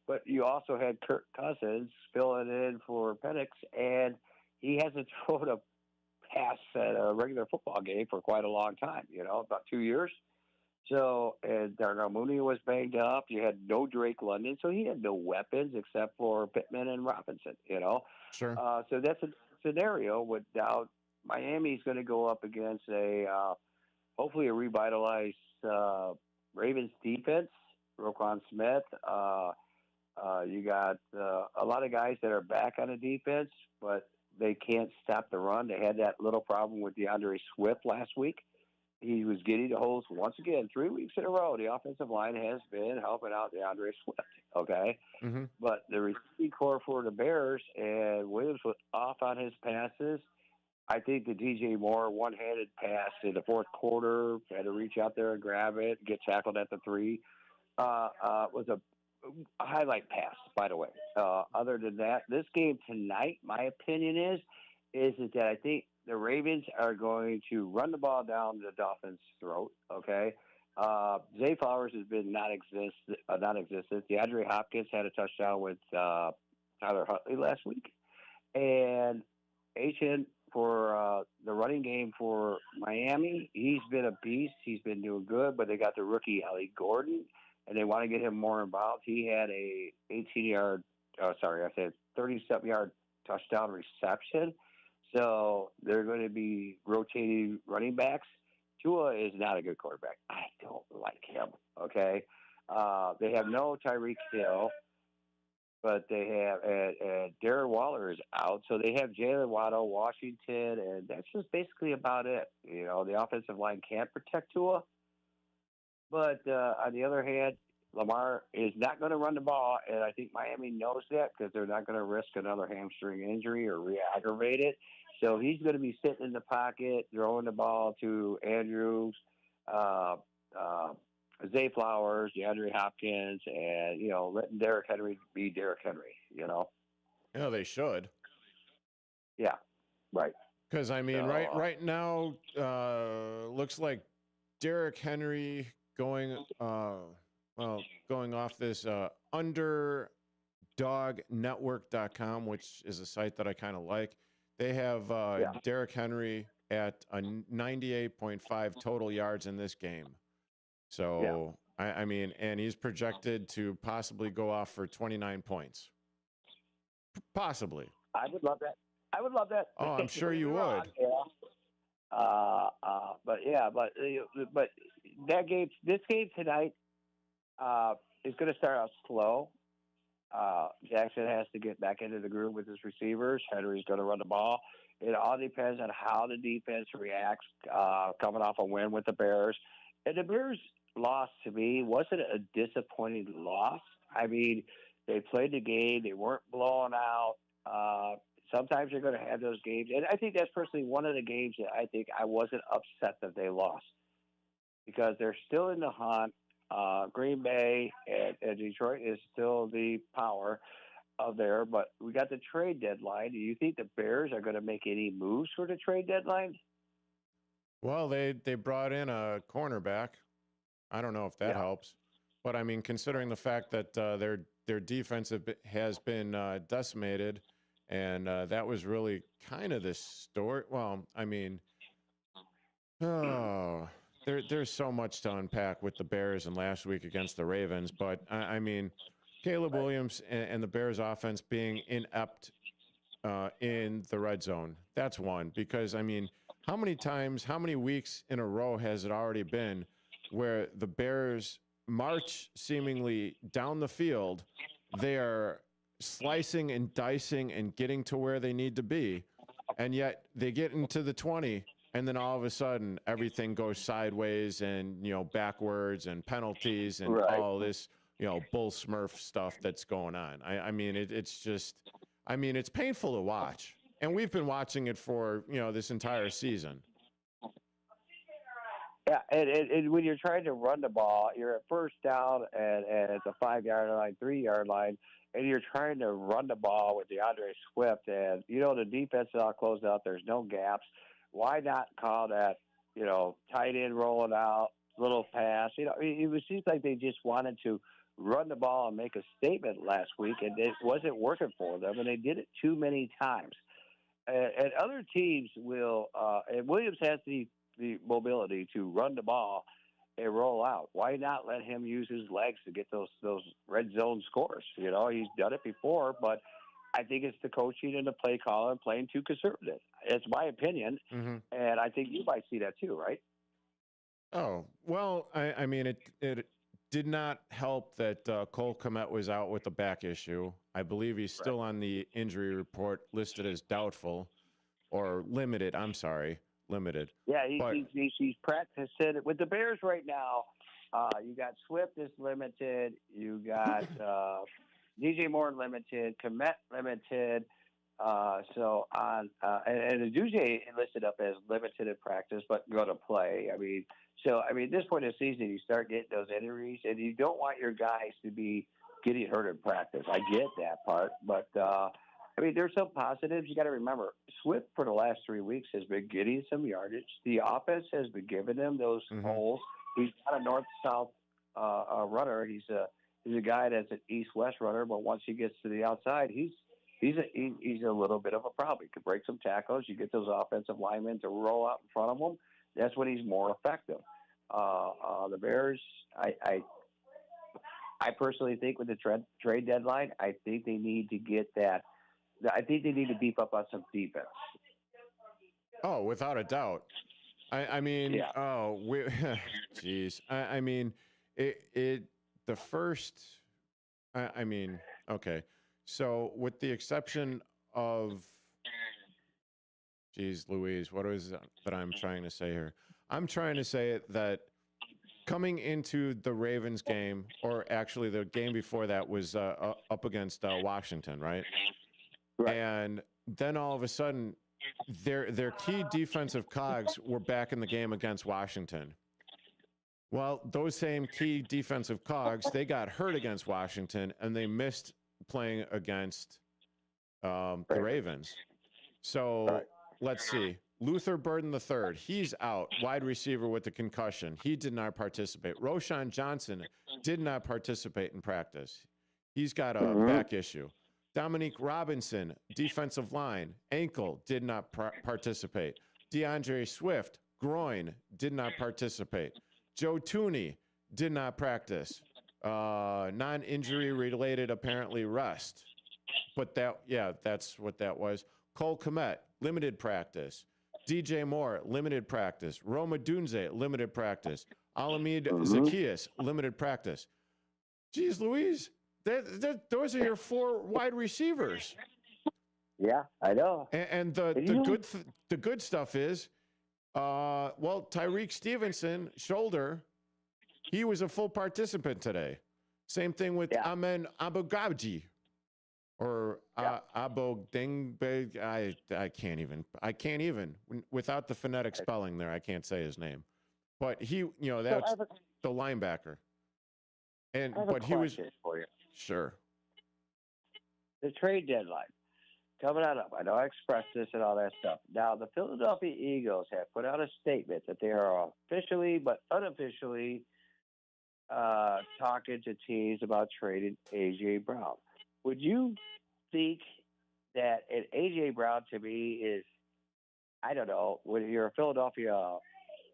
But you also had Kirk Cousins filling in for Penix, and he hasn't thrown a pass at a regular football game for quite a long time, about 2 years. So, and Darnell Mooney was banged up. You had no Drake London, so he had no weapons except for Pittman and Robinson, Sure. So that's a scenario without Miami's going to go up against hopefully a revitalized Ravens defense, Roquan Smith. You got a lot of guys that are back on the defense, but they can't stop the run. They had that little problem with DeAndre Swift last week. He was getting the holes once again, 3 weeks in a row. The offensive line has been helping out DeAndre Swift, okay? Mm-hmm. But the receiving core for the Bears, and Williams was off on his passes. I think the DJ Moore one-handed pass in the fourth quarter, had to reach out there and grab it, get tackled at the 3, was a highlight pass, by the way. Other than that, this game tonight, my opinion is that I think the Ravens are going to run the ball down the Dolphins' throat, okay? Zay Flowers has been non-existent. DeAndre Hopkins had a touchdown with Tyler Huntley last week. And H.N. for the running game for Miami, he's been a beast. He's been doing good, but they got the rookie Ellie Gordon, and they want to get him more involved. He had a 37-yard touchdown reception. So they're going to be rotating running backs. Tua is not a good quarterback. I don't like him, okay? They have no Tyreek Hill, but they have and Darren Waller is out. So they have Jalen Waddle, Washington, and that's just basically about it. The offensive line can't protect Tua. But on the other hand, Lamar is not going to run the ball, and I think Miami knows that because they're not going to risk another hamstring injury or re-aggravate it. So he's going to be sitting in the pocket, throwing the ball to Andrews, Zay Flowers, DeAndre Hopkins, and, letting Derrick Henry be Derrick Henry, Yeah, they should. Yeah, right. Because, right now, looks like Derrick Henry going off this underdognetwork.com, which is a site that I kind of like. They have Derrick Henry at a 98.5 total yards in this game. So, and he's projected to possibly go off for 29 points. Possibly. I would love that. Oh, I'm sure you would. But this game tonight is going to start out slow. Jackson has to get back into the groove with his receivers. Henry's going to run the ball. It all depends on how the defense reacts coming off a win with the Bears. And the Bears' loss, to me, wasn't a disappointing loss. They played the game. They weren't blown out. Sometimes you're going to have those games. And I think that's personally one of the games that I think I wasn't upset that they lost, because they're still in the hunt. Green Bay and Detroit is still the power of there, but we got the trade deadline. Do you think the Bears are going to make any moves for the trade deadline? Well, they brought in a cornerback. I don't know if that helps, but considering the fact that their defense has been decimated, and that was really kind of the story. Well, there's so much to unpack with the Bears and last week against the Ravens, but Caleb Williams and the Bears offense being inept in the red zone. That's one, because how many weeks in a row has it already been where the Bears march seemingly down the field? They are slicing and dicing and getting to where they need to be, and yet they get into the 20, and then all of a sudden everything goes sideways and backwards and penalties and all this bull Smurf stuff that's going on. It's just it's painful to watch, and we've been watching it for this entire season. Yeah, and when you're trying to run the ball, you're at first down and it's a 5-yard line, 3-yard line, and you're trying to run the ball with DeAndre Swift, and the defense is all closed out. There's no gaps. Why not call that tight end rolling out, little pass? It seems like they just wanted to run the ball and make a statement last week, and it wasn't working for them, and they did it too many times. And other teams will, and Williams has the mobility to run the ball and roll out. Why not let him use his legs to get those red zone scores? He's done it before, but I think it's the coaching and the play calling playing too conservative. It's my opinion, and I think you might see that too, right? Oh, well, it did not help that Cole Kmet was out with a back issue. I believe he's still on the injury report, listed as doubtful or limited. I'm sorry, limited. Yeah, he's practicing with the Bears right now. You got Swift is limited. You got DJ Moore limited. Kmet limited. And DJ listed up as limited in practice, but going to play. At this point in the season, you start getting those injuries, and you don't want your guys to be getting hurt in practice. I get that part, but there's some positives. You got to remember, Swift for the last 3 weeks has been getting some yardage. The offense has been giving him those holes. He's not a north-south runner. He's a guy that's an east-west runner, but once he gets to the outside, he's a little bit of a problem. He can break some tackles. You get those offensive linemen to roll out in front of him. That's when he's more effective. The Bears, I personally think with the trade deadline, I think they need to get that. I think they need to beef up on some defense. Oh, without a doubt. Geez. Okay. So with the exception of, geez Louise, what is it that I'm trying to say here? I'm trying to say that coming into the Ravens game, or actually the game before that was up against Washington, right? And then all of a sudden their key defensive cogs were back in the game against Washington. Well, those same key defensive cogs, they got hurt against Washington, and they missed playing against the Ravens. So let's see. Luther Burden III, he's out, wide receiver with the concussion. He did not participate. Roshan Johnson did not participate in practice. He's got a back issue. Dominique Robinson, defensive line, ankle, did not participate. DeAndre Swift, groin, did not participate. Joe Tooney did not practice. Non-injury related, apparently, rest. But that's what that was. Cole Kmet, limited practice. DJ Moore, limited practice. Roma Dunze, limited practice. Alamid Zacchaeus, limited practice. Jeez Louise, those are your 4 wide receivers. Yeah, I know. And the good stuff is, Tyreek Stevenson, shoulder, he was a full participant today. Same thing with Amen Abogabji. Or Abogdengbe. I can't even. Without the phonetic spelling there, I can't say his name. But he, that's the linebacker. But he was for you. Sure. The trade deadline coming on up. I know I expressed this and all that stuff. Now, the Philadelphia Eagles have put out a statement that they are officially but unofficially talking to teams about trading A.J. Brown. Would you think that an A.J. Brown to me is, I don't know, when you're a Philadelphia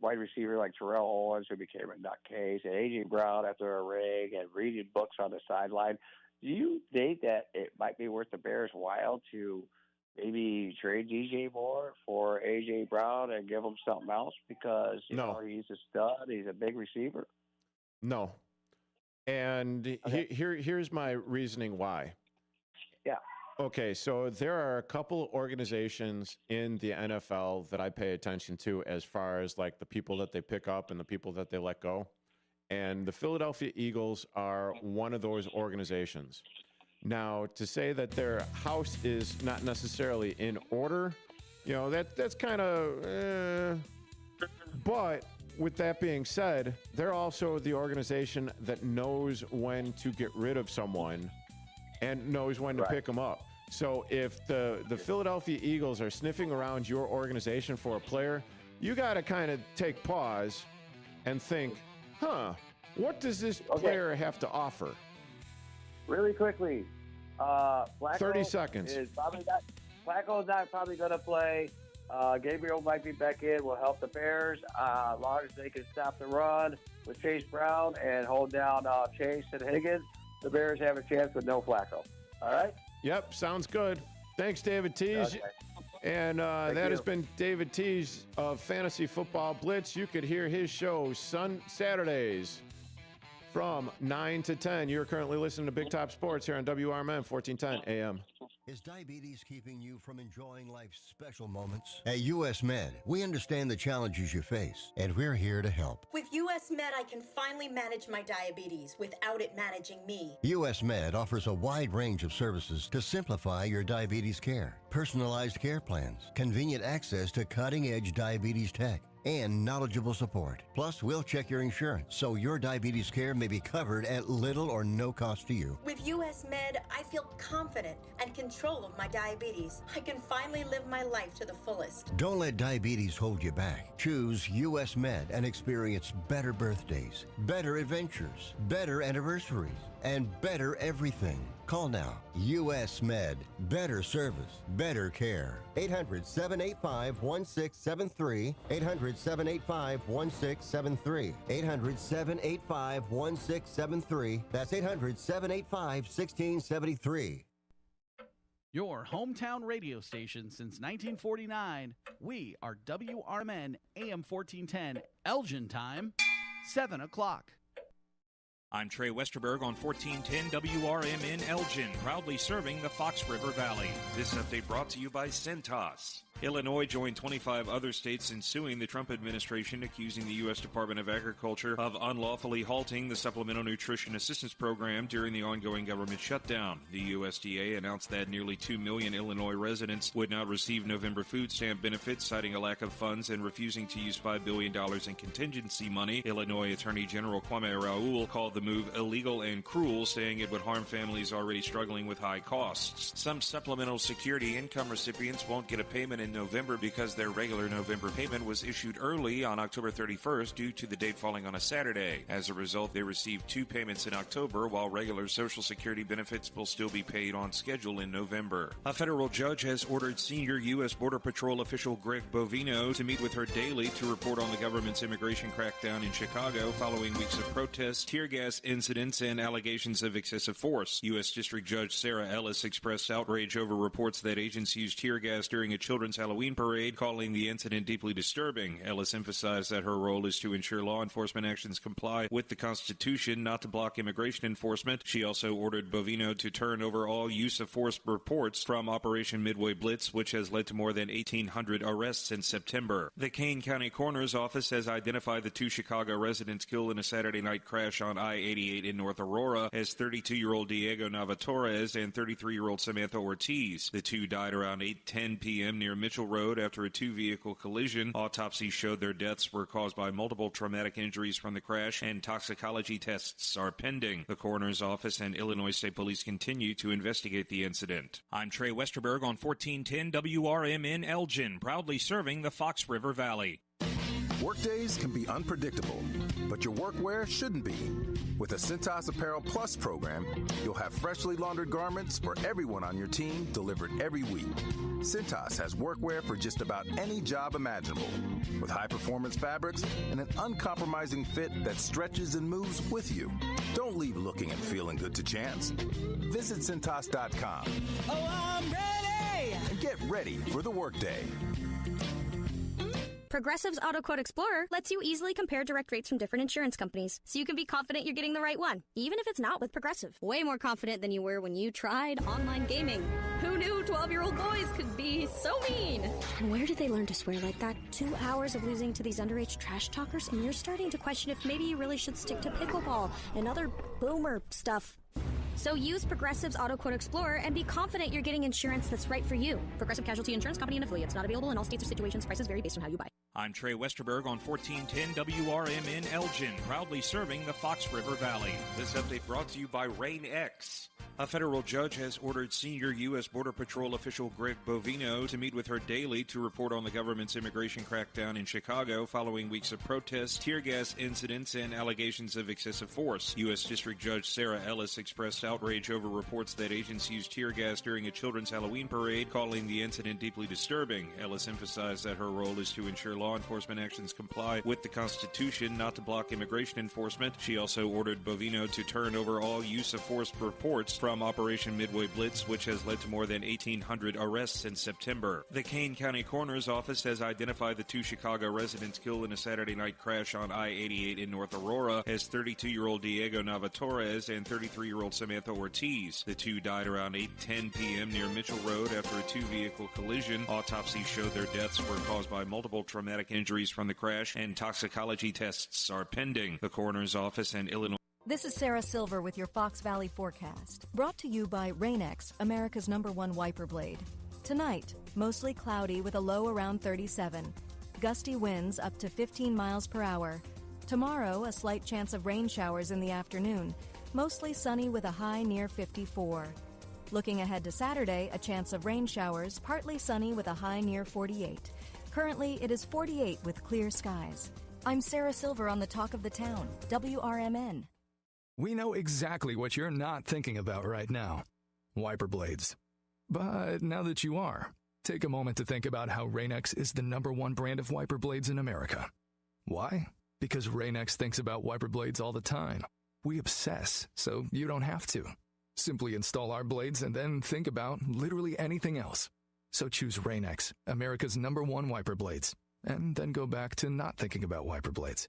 wide receiver like Terrell Owens, who became a nutcase, and A.J. Brown after a ring and reading books on the sideline, do you think that it might be worth the Bears' while to maybe trade DJ Moore for A.J. Brown and give him something else because, you know, he's a stud, he's a big receiver? No. And here's my reasoning why. Yeah. Okay, so there are a couple organizations in the NFL that I pay attention to as far as like the people that they pick up and the people that they let go. And the Philadelphia Eagles are one of those organizations. Now, to say that their house is not necessarily in order, that's kind of, but with that being said, they're also the organization that knows when to get rid of someone and knows when to pick them up. So if the Philadelphia Eagles are sniffing around your organization for a player, you got to kind of take pause and think, what does this player have to offer? Really quickly, Flacco 30 seconds. Flacco's not probably going to play. Gabriel might be back in, will help the Bears as long as they can stop the run with Chase Brown and hold down Chase and Higgins. The Bears have a chance with no Flacco. All right? Yep, sounds good. Thanks, David Tees. Okay. And that has been David Tees of Fantasy Football Blitz. You could hear his show Saturdays from 9 to 10. You're currently listening to Big Top Sports here on WRMN 1410 AM. Is diabetes keeping you from enjoying life's special moments? At U.S. Med, we understand the challenges you face, and we're here to help. With U.S. Med, I can finally manage my diabetes without it managing me. U.S. Med offers a wide range of services to simplify your diabetes care. Personalized care plans, convenient access to cutting-edge diabetes tech, and knowledgeable support. Plus, we'll check your insurance so your diabetes care may be covered at little or no cost to you. With U.S. Med, I feel confident and control of my diabetes. I can finally live my life to the fullest. Don't let diabetes hold you back. Choose U.S. Med and experience better birthdays, better adventures, better anniversaries, and better everything. Call now. U.S. Med. Better service. Better care. 800-785-1673. 800-785-1673. 800-785-1673. That's 800-785-1673. Your hometown radio station since 1949. We are WRMN AM 1410. Elgin time, 7 o'clock. I'm Trey Westerberg on 1410 WRMN Elgin, proudly serving the Fox River Valley. This update brought to you by Centos. Illinois joined 25 other states in suing the Trump administration, accusing the U.S. Department of Agriculture of unlawfully halting the Supplemental Nutrition Assistance Program during the ongoing government shutdown. The USDA announced that nearly 2 million Illinois residents would not receive November food stamp benefits, citing a lack of funds and refusing to use $5 billion in contingency money. Illinois Attorney General Kwame Raoul called the move illegal and cruel, saying it would harm families already struggling with high costs. Some supplemental security income recipients won't get a payment in November because their regular November payment was issued early on October 31st due to the date falling on a Saturday. As a result, they received 2 payments in October, while regular Social Security benefits will still be paid on schedule in November. A federal judge has ordered senior U.S. Border Patrol official Greg Bovino to meet with her daily to report on the government's immigration crackdown in Chicago following weeks of protests, tear gas incidents, and allegations of excessive force. U.S. District Judge Sarah Ellis expressed outrage over reports that agents used tear gas during a children's Halloween parade, calling the incident deeply disturbing. Ellis emphasized that her role is to ensure law enforcement actions comply with the Constitution, not to block immigration enforcement. She also ordered Bovino to turn over all use of force reports from Operation Midway Blitz, which has led to more than 1,800 arrests since September. The Kane County Coroner's Office has identified the 2 Chicago residents killed in a Saturday night crash on I-88 in North Aurora as 32-year-old Diego Navatorez and 33-year-old Samantha Ortiz. The 2 died around 8:10 p.m. near Mitchell Road after a 2-vehicle collision. Autopsies showed their deaths were caused by multiple traumatic injuries from the crash, and toxicology tests are pending. The coroner's office and Illinois State Police continue to investigate the incident. I'm Trey Westerberg on 1410 WRMN Elgin, proudly serving the Fox River Valley. Workdays can be unpredictable, but your workwear shouldn't be. With the Cintas Apparel Plus program, you'll have freshly laundered garments for everyone on your team delivered every week. Cintas has workwear for just about any job imaginable, with high-performance fabrics and an uncompromising fit that stretches and moves with you. Don't leave looking and feeling good to chance. Visit Cintas.com. Oh, I'm ready! And get ready for the workday. Progressive's Auto Quote Explorer lets you easily compare direct rates from different insurance companies, so you can be confident you're getting the right one, even if it's not with Progressive. Way more confident than you were when you tried online gaming. Who knew 12-year-old boys could be so mean? And where did they learn to swear like that? 2 hours of losing to these underage trash talkers, and you're starting to question if maybe you really should stick to pickleball and other boomer stuff. So use Progressive's Auto Quote Explorer and be confident you're getting insurance that's right for you. Progressive Casualty Insurance Company and affiliates. Not available in all states or situations. Prices vary based on how you buy. I'm Trey Westerberg on 1410 WRMN Elgin, proudly serving the Fox River Valley. This update brought to you by Rain X. A federal judge has ordered senior U.S. Border Patrol official Greg Bovino to meet with her daily to report on the government's immigration crackdown in Chicago following weeks of protests, tear gas incidents, and allegations of excessive force. U.S. District Judge Sarah Ellis expressed outrage over reports that agents used tear gas during a children's Halloween parade, calling the incident deeply disturbing. Ellis emphasized that her role is to ensure law enforcement actions comply with the Constitution, not to block immigration enforcement. She also ordered Bovino to turn over all use of force reports from Operation Midway Blitz, which has led to more than 1,800 arrests since September. The Kane County Coroner's Office has identified the 2 Chicago residents killed in a Saturday night crash on I-88 in North Aurora as 32-year-old Diego Navatorez and 33-year-old Samantha Ortiz. The 2 died around 8:10 p.m. near Mitchell Road after a 2-vehicle collision. Autopsies showed their deaths were caused by multiple traumatic injuries from the crash, and toxicology tests are pending. The coroner's office and Illinois. This is Sarah Silver with your Fox Valley forecast, brought to you by Rain-X, America's #1 wiper blade. Tonight, mostly cloudy with a low around 37. Gusty winds up to 15 miles per hour. Tomorrow, a slight chance of rain showers in the afternoon, mostly sunny with a high near 54. Looking ahead to Saturday, a chance of rain showers, partly sunny with a high near 48. Currently, it is 48 with clear skies. I'm Sarah Silver on the Talk of the Town, WRMN. We know exactly what you're not thinking about right now. Wiper blades. But now that you are, take a moment to think about how Rain-X is the #1 brand of wiper blades in America. Why? Because Rain-X thinks about wiper blades all the time. We obsess, so you don't have to. Simply install our blades and then think about literally anything else. So choose Rain-X, America's #1 wiper blades, and then go back to not thinking about wiper blades.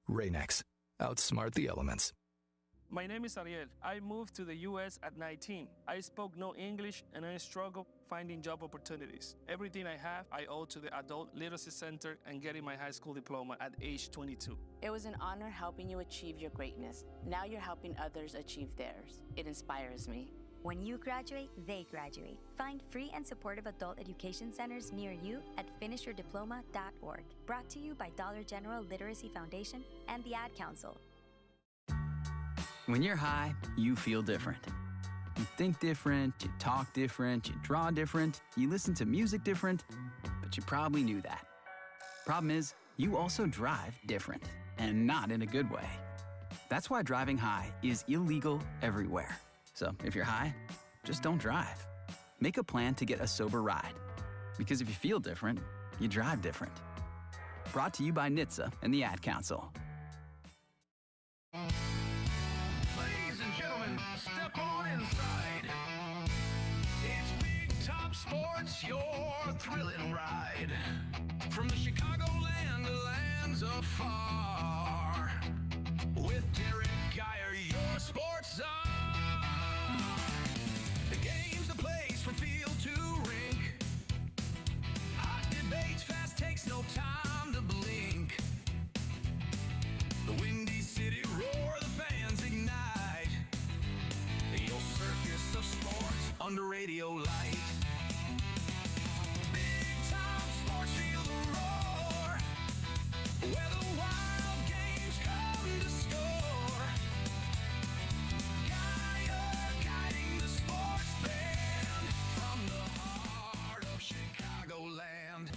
Rain-X. Outsmart the elements. My name is Ariel. I moved to the U.S. at 19. I spoke no English and I struggled finding job opportunities. Everything I have, I owe to the Adult Literacy Center and getting my high school diploma at age 22. It was an honor helping you achieve your greatness. Now you're helping others achieve theirs. It inspires me. When you graduate, they graduate. Find free and supportive adult education centers near you at finishyourdiploma.org. Brought to you by Dollar General Literacy Foundation and the Ad Council. When you're high, you feel different. You think different, you talk different, you draw different, you listen to music different, but you probably knew that. Problem is, you also drive different, and not in a good way. That's why driving high is illegal everywhere. So if you're high, just don't drive. Make a plan to get a sober ride. Because if you feel different, you drive different. Brought to you by NHTSA and the Ad Council. Ladies and gentlemen, step on inside. It's Big Top Sports, your thrilling ride. From the Chicagoland to lands afar. With Derrick Geyer, your sports czar. The game's the place from field to rink. Hot debates, fast takes, no time to blink. The Windy City roar, the fans ignite. Your circus of sports under radio light. Big Time Sports, feel the roar. Where the wild games come to score. Geyer guiding the sports band from the heart of Chicagoland.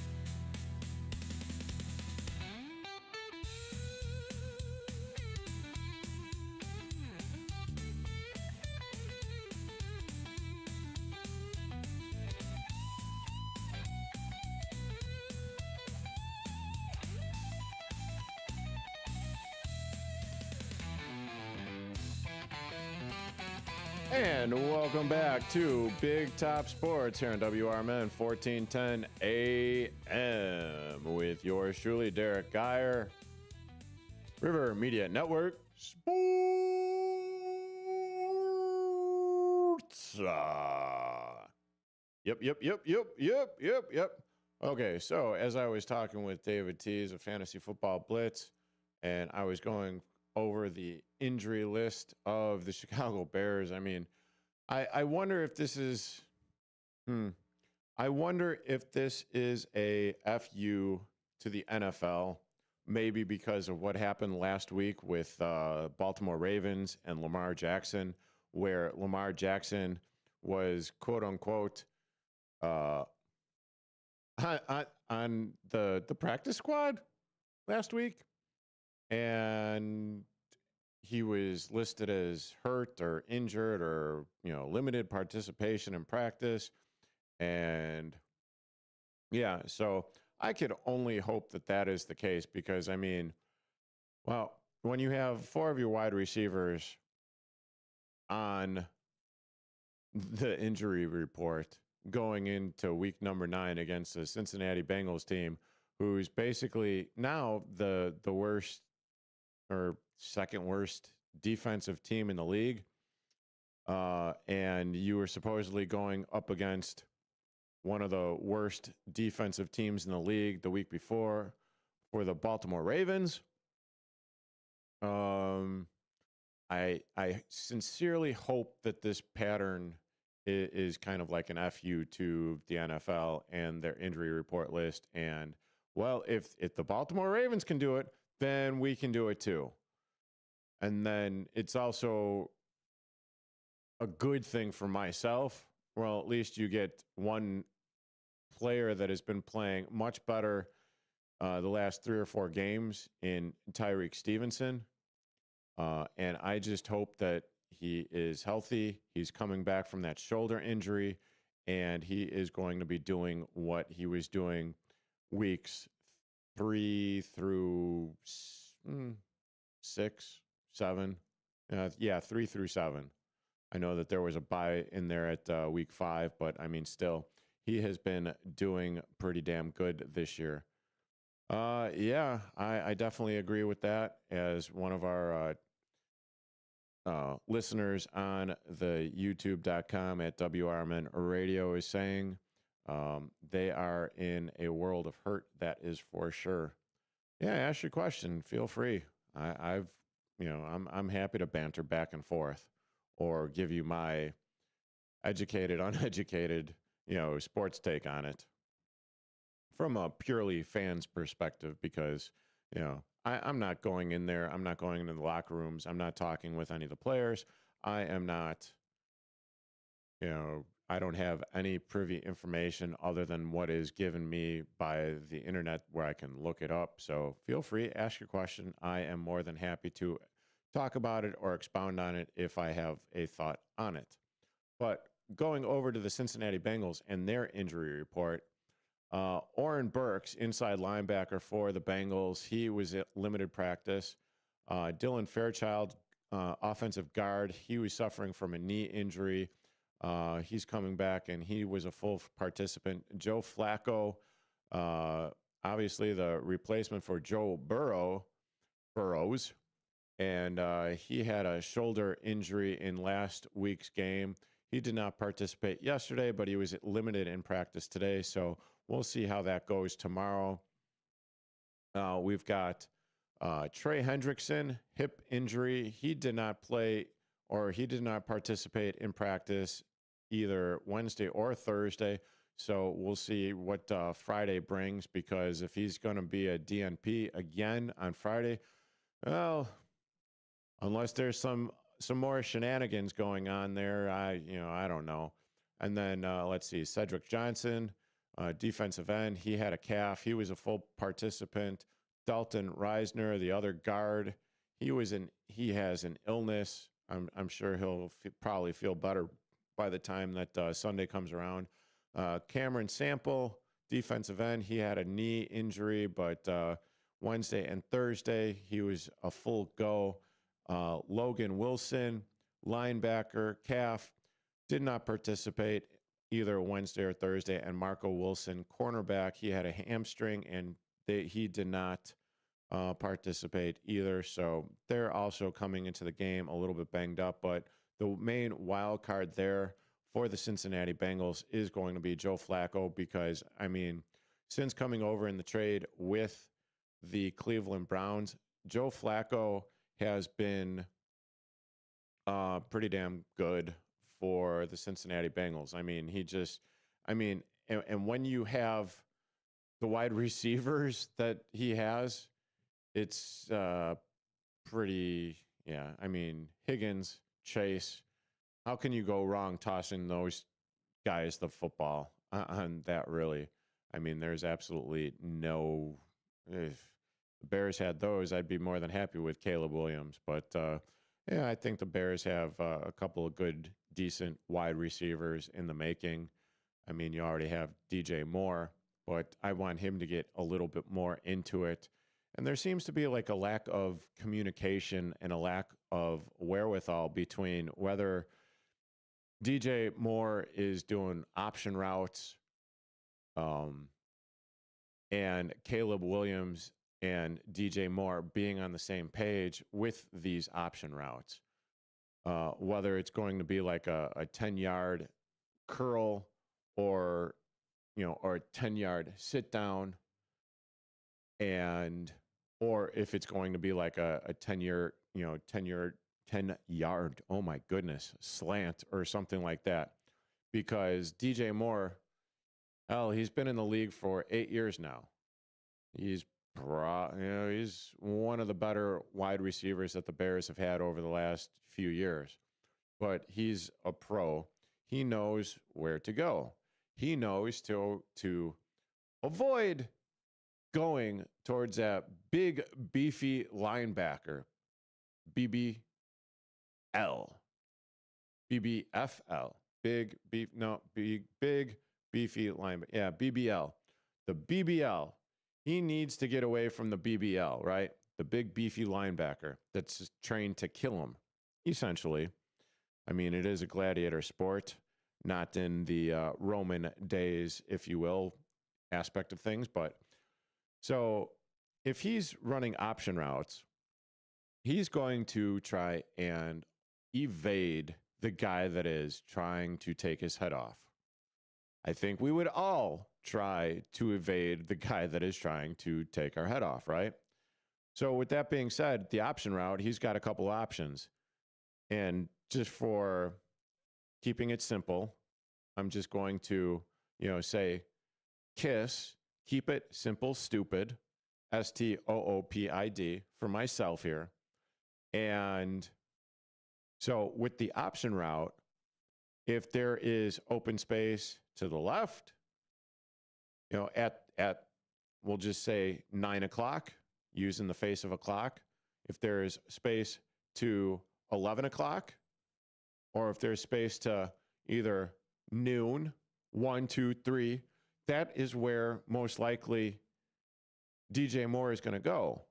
And welcome back to Big Top Sports here on WRMN 1410 AM with yours truly, Derrick Geyer, River Media Network Sports. Yep. Okay, so as I was talking with David Tees of Fantasy Football Blitz, and I was going over the injury list of the Chicago Bears. I mean, I wonder if this is, I wonder if this is a FU to the NFL, maybe because of what happened last week with Baltimore Ravens and Lamar Jackson, where Lamar Jackson was quote unquote on the practice squad last week. And he was listed as hurt or injured or, limited participation in practice. And yeah, so I could only hope that that is the case because, I mean, well, when you have four of your wide receivers on the injury report going into week number 9 against the Cincinnati Bengals team, who's basically now the worst or second worst defensive team in the league. And you were supposedly going up against one of the worst defensive teams in the league the week before for the Baltimore Ravens. I sincerely hope that this pattern is kind of like an FU to the NFL and their injury report list. And, well, if the Baltimore Ravens can do it, then we can do it too. And then it's also a good thing for myself. Well, at least you get one player that has been playing much better the last 3 or 4 games in Tyreek Stevenson. And I just hope that he is healthy. He's coming back from that shoulder injury, and he is going to be doing what he was doing weeks 3 through 6, 7. 3 through 7. I know that there was a bye in there at week 5, but I mean, still, he has been doing pretty damn good this year. I definitely agree with that. As one of our listeners on the youtube.com at WRMN Radio is saying, They are in a world of hurt, that is for sure. Yeah, ask your question. Feel free. I'm happy to banter back and forth or give you my educated, uneducated, sports take on it from a purely fan's perspective, because, I'm not going in there. I'm not going into the locker rooms. I'm not talking with any of the players. I am not, I don't have any privy information other than what is given me by the internet where I can look it up. So feel free, ask your question. I am more than happy to talk about it or expound on it if I have a thought on it. But going over to the Cincinnati Bengals and their injury report, Oren Burks, inside linebacker for the Bengals, he was at limited practice. Dylan Fairchild, offensive guard, he was suffering from a knee injury. He's coming back, and he was a full participant. Joe Flacco, obviously the replacement for Joe Burrows, and he had a shoulder injury in last week's game. He did not participate yesterday, but he was limited in practice today, so we'll see how that goes tomorrow. We've got Trey Hendrickson, hip injury. He did not play, or he did not participate in practice either Wednesday or Thursday. So we'll see what Friday brings, because if he's going to be a DNP again on Friday, well, unless there's some more shenanigans going on there, I don't know. And then let's see, Cedric Johnson, defensive end, he had a calf. He was a full participant. Dalton Reisner, the other guard, he has an illness. I'm sure he'll probably feel better by the time that Sunday comes around. Cameron Sample, defensive end, he had a knee injury, but Wednesday and Thursday he was a full go. Logan Wilson, linebacker, calf, did not participate either Wednesday or Thursday. And Marco Wilson, cornerback, he had a hamstring, and he did not participate either. So they're also coming into the game a little bit banged up. But the main wild card there for the Cincinnati Bengals is going to be Joe Flacco, because, since coming over in the trade with the Cleveland Browns, Joe Flacco has been pretty damn good for the Cincinnati Bengals. And when you have the wide receivers that he has, it's pretty, Higgins, Chase, how can you go wrong tossing those guys the football on that, really? There's absolutely no, if the Bears had those, I'd be more than happy with Caleb Williams. But, I think the Bears have a couple of good, decent wide receivers in the making. You already have DJ Moore, but I want him to get a little bit more into it. And there seems to be like a lack of communication and a lack of wherewithal between whether DJ Moore is doing option routes and Caleb Williams and DJ Moore being on the same page with these option routes. Whether it's going to be like a 10-yard curl or a 10-yard sit down, or if it's going to be like a 10-yard, 10-yard, oh my goodness, slant or something like that. Because DJ Moore, he's been in the league for 8 years now. He's one of the better wide receivers that the Bears have had over the last few years. But he's a pro. He knows where to go. He knows to avoid going towards that big, beefy linebacker, BBFL, big, beefy linebacker. Yeah, BBL. The BBL. He needs to get away from the BBL, right? The big, beefy linebacker that's trained to kill him, essentially. It is a gladiator sport, not in the Roman days, if you will, aspect of things. But so if he's running option routes, he's going to try and evade the guy that is trying to take his head off. I think we would all try to evade the guy that is trying to take our head off, right? So with that being said, the option route, he's got a couple options. And just for keeping it simple, I'm just going to, say KISS, keep it simple, stupid, STOOPID for myself here. And so with the option route, if there is open space to the left, at we'll just say 9 o'clock, using the face of a clock, if there is space to 11 o'clock, or if there's space to either noon, 1, 2, 3, that is where most likely DJ Moore is going to go.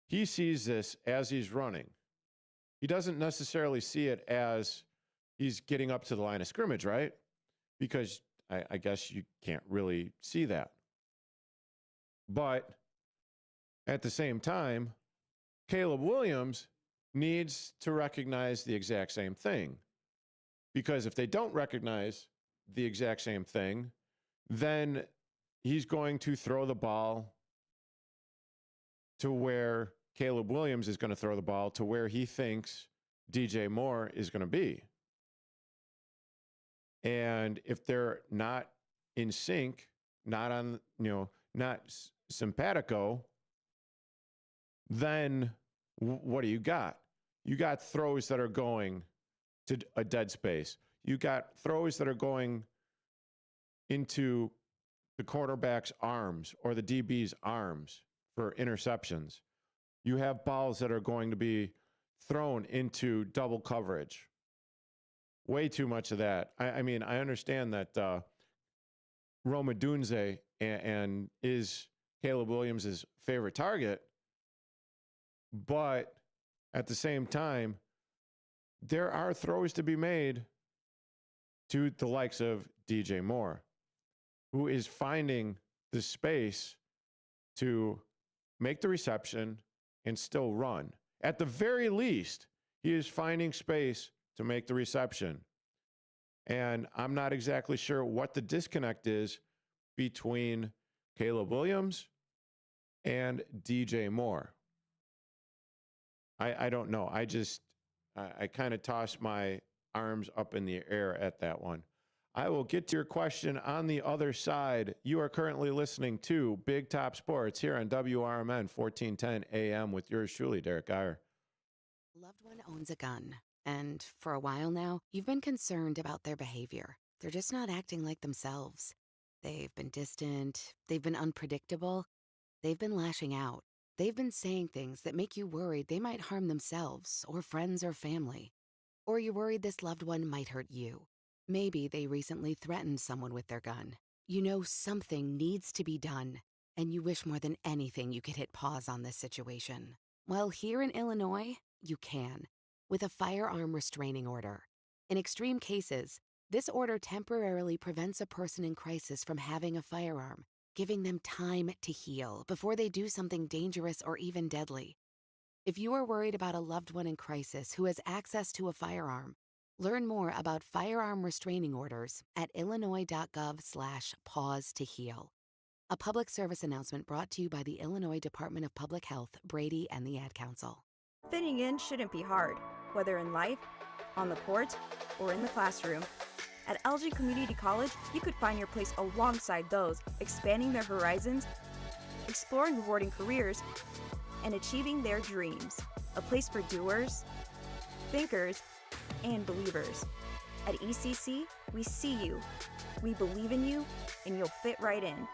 He sees this as he's running. He doesn't necessarily see it as he's getting up to the line of scrimmage, right? Because I guess you can't really see that. But at the same time, Caleb Williams needs to recognize the exact same thing. Because if they don't recognize the exact same thing, then he's going to throw the ball to where Caleb Williams is going to throw the ball to where he thinks DJ Moore is going to be. And if they're not in sync, not on, not simpatico, then what do you got? You got throws that are going to a dead space. You got throws that are going into the quarterback's arms or the DB's arms for interceptions. You have balls that are going to be thrown into double coverage. Way too much of that. I mean, I understand that Roma Dunze and is Caleb Williams' favorite target, but at the same time, there are throws to be made to the likes of DJ Moore, who is finding the space to make the reception and still run. At the very least, he is finding space to make the reception. And I'm not exactly sure what the disconnect is between Caleb Williams and DJ Moore. I don't know. I kind of tossed my arms up in the air at that one. I will get to your question on the other side. You are currently listening to Big Top Sports here on WRMN 1410 AM with yours truly, Derrick Geyer. Loved one owns a gun, and for a while now, you've been concerned about their behavior. They're just not acting like themselves. They've been distant, they've been unpredictable, they've been lashing out. They've been saying things that make you worried they might harm themselves or friends or family. Or you're worried this loved one might hurt you. Maybe they recently threatened someone with their gun. You know something needs to be done, and you wish more than anything you could hit pause on this situation. Well, here in Illinois, you can, with a firearm restraining order. In extreme cases, this order temporarily prevents a person in crisis from having a firearm, giving them time to heal before they do something dangerous or even deadly. If you are worried about a loved one in crisis who has access to a firearm, learn more about firearm restraining orders at illinois.gov/pause to heal. A public service announcement brought to you by the Illinois Department of Public Health, Brady, and the Ad Council. Fitting in shouldn't be hard, whether in life, on the court, or in the classroom. At Elgin Community College, you could find your place alongside those expanding their horizons, exploring rewarding careers, and achieving their dreams. A place for doers, thinkers, and believers. At ECC, we see you, we believe in you, and you'll fit right in.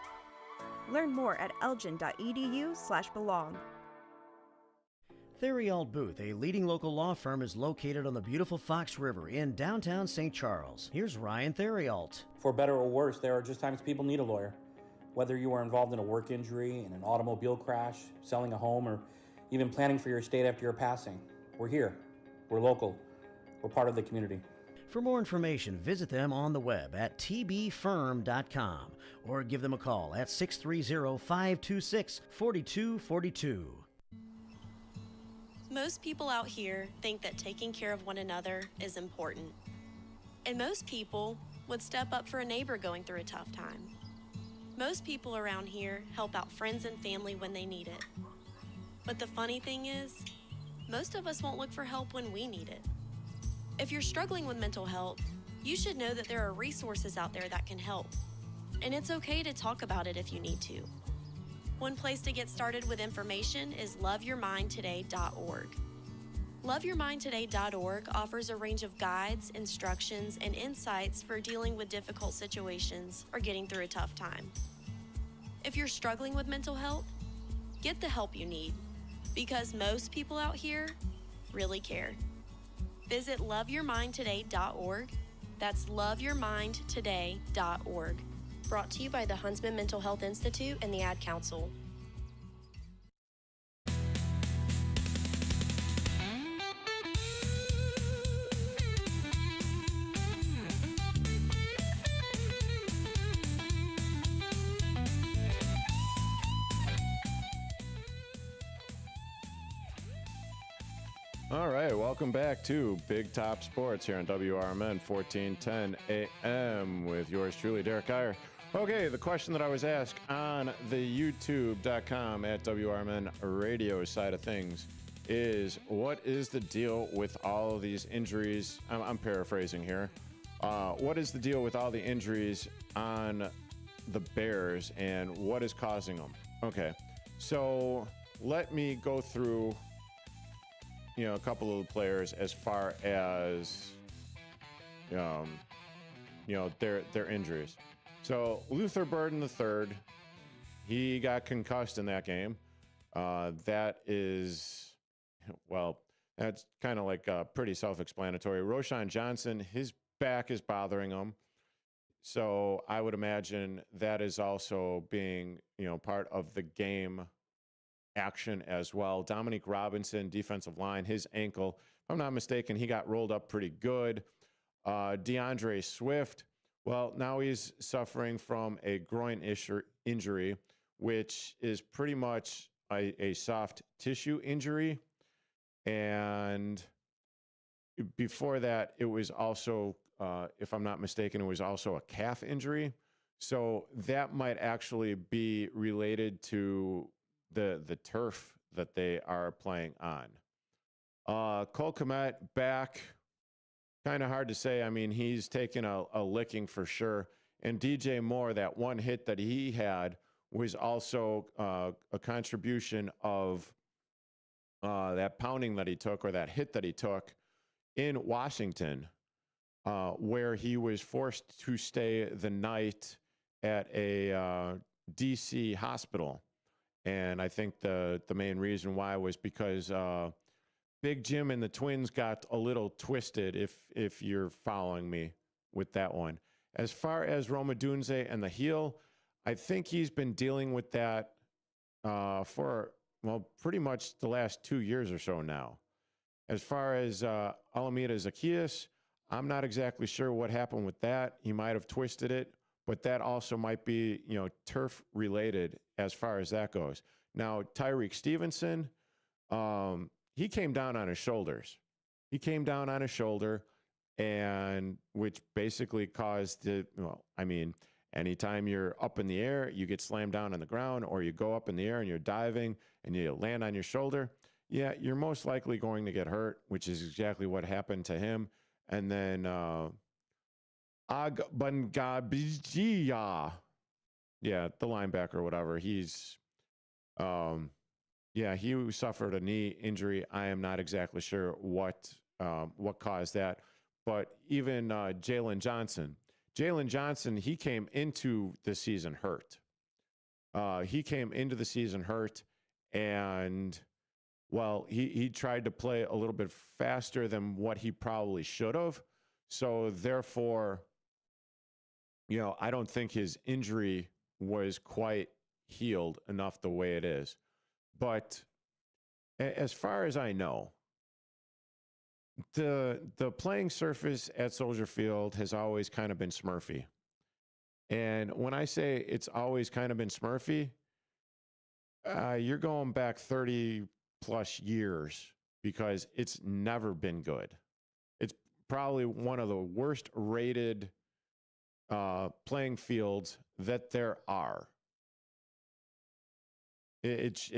Learn more at elgin.edu/belong. Theriault Booth, a leading local law firm, is located on the beautiful Fox River in downtown St. Charles. Here's Ryan Theriault. For better or worse, there are just times people need a lawyer. Whether you are involved in a work injury, in an automobile crash, selling a home, or even planning for your estate after your passing, we're here. We're local. We're part of the community. For more information, visit them on the web at tbfirm.com or give them a call at 630-526-4242. Most people out here think that taking care of one another is important. And most people would step up for a neighbor going through a tough time. Most people around here help out friends and family when they need it. But the funny thing is, most of us won't look for help when we need it. If you're struggling with mental health, you should know that there are resources out there that can help. And it's okay to talk about it if you need to. One place to get started with information is loveyourmindtoday.org. Loveyourmindtoday.org offers a range of guides, instructions, and insights for dealing with difficult situations or getting through a tough time. If you're struggling with mental health, get the help you need, because most people out here really care. Visit loveyourmindtoday.org. That's loveyourmindtoday.org. Brought to you by the Huntsman Mental Health Institute and the Ad Council. All right, welcome back to Big Top Sports here on WRMN 1410 AM with yours truly, Derrick Geyer. Okay, the question that I was asked on the youtube.com at WRMN radio side of things is, what is the deal with all of these injuries? I'm paraphrasing here. What is the deal with all the injuries on the Bears and what is causing them? Okay, so let me go through a couple of the players as far as, their injuries. So Luther Burden III, he got concussed in that game. That is, that's kind of like pretty self-explanatory. Roshan Johnson, his back is bothering him. So I would imagine that is also being, part of the game action as well. Dominique Robinson, defensive line, his ankle, if I'm not mistaken, he got rolled up pretty good. DeAndre Swift, well, now he's suffering from a groin injury, which is pretty much a soft tissue injury. And before that, it was also, if I'm not mistaken, it was also a calf injury. So that might actually be related to the turf that they are playing on. Cole Kmet back, kind of hard to say. I mean, he's taken a licking for sure. And DJ Moore, that one hit that he had was also a contribution of that pounding that he took, or that hit that he took in Washington, where he was forced to stay the night at a DC hospital. And I think the main reason why was because Big Jim and the Twins got a little twisted, if you're following me with that one. As far as Roma Dunze and the heel, I think he's been dealing with that for, pretty much the last 2 years or so now. As far as Alameda Zacchaeus, I'm not exactly sure what happened with that. He might have twisted it, but that also might be, turf related as far as that goes. Now, Tyreek Stevenson, he came down on his shoulders. He came down on his shoulder, and which basically caused anytime you're up in the air, you get slammed down on the ground, or you go up in the air and you're diving and you land on your shoulder. Yeah, you're most likely going to get hurt, which is exactly what happened to him. And then Agbangabijia, the linebacker or whatever, he's, he suffered a knee injury. I am not exactly sure what caused that. But even Jalen Johnson, he came into the season hurt. And, he tried to play a little bit faster than what he probably should have. So therefore, I don't think his injury was quite healed enough the way it is. But as far as I know, the playing surface at Soldier Field has always kind of been Smurfy. And when I say it's always kind of been Smurfy, you're going back 30 plus years, because it's never been good. It's probably one of the worst rated playing fields that there are. It's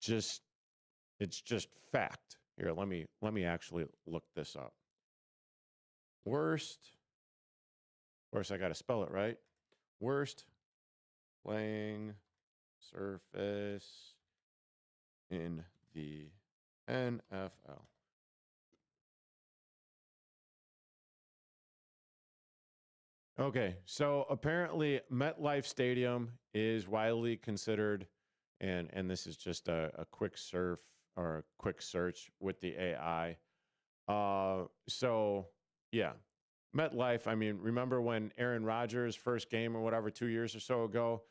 just fact. Here, let me actually look this up. Worst. Of course, I got to spell it right. Worst playing surface in the NFL. Okay, so apparently MetLife Stadium is widely considered, and this is just a quick surf or a quick search with the AI. So yeah, MetLife. I mean, remember when Aaron Rodgers' first game or whatever 2 years or so ago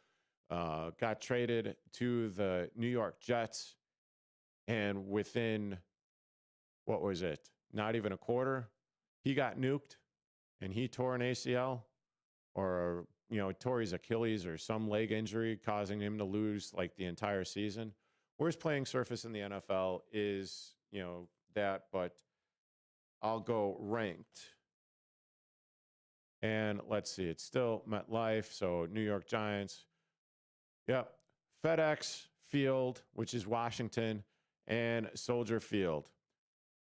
got traded to the New York Jets, and within what was it? Not even a quarter, he got nuked, and he tore an ACL. Or, tore his Achilles or some leg injury causing him to lose like the entire season. Worst playing surface in the NFL is, that, but I'll go ranked. And let's see, it's still MetLife, so New York Giants. Yep, FedEx Field, which is Washington, and Soldier Field.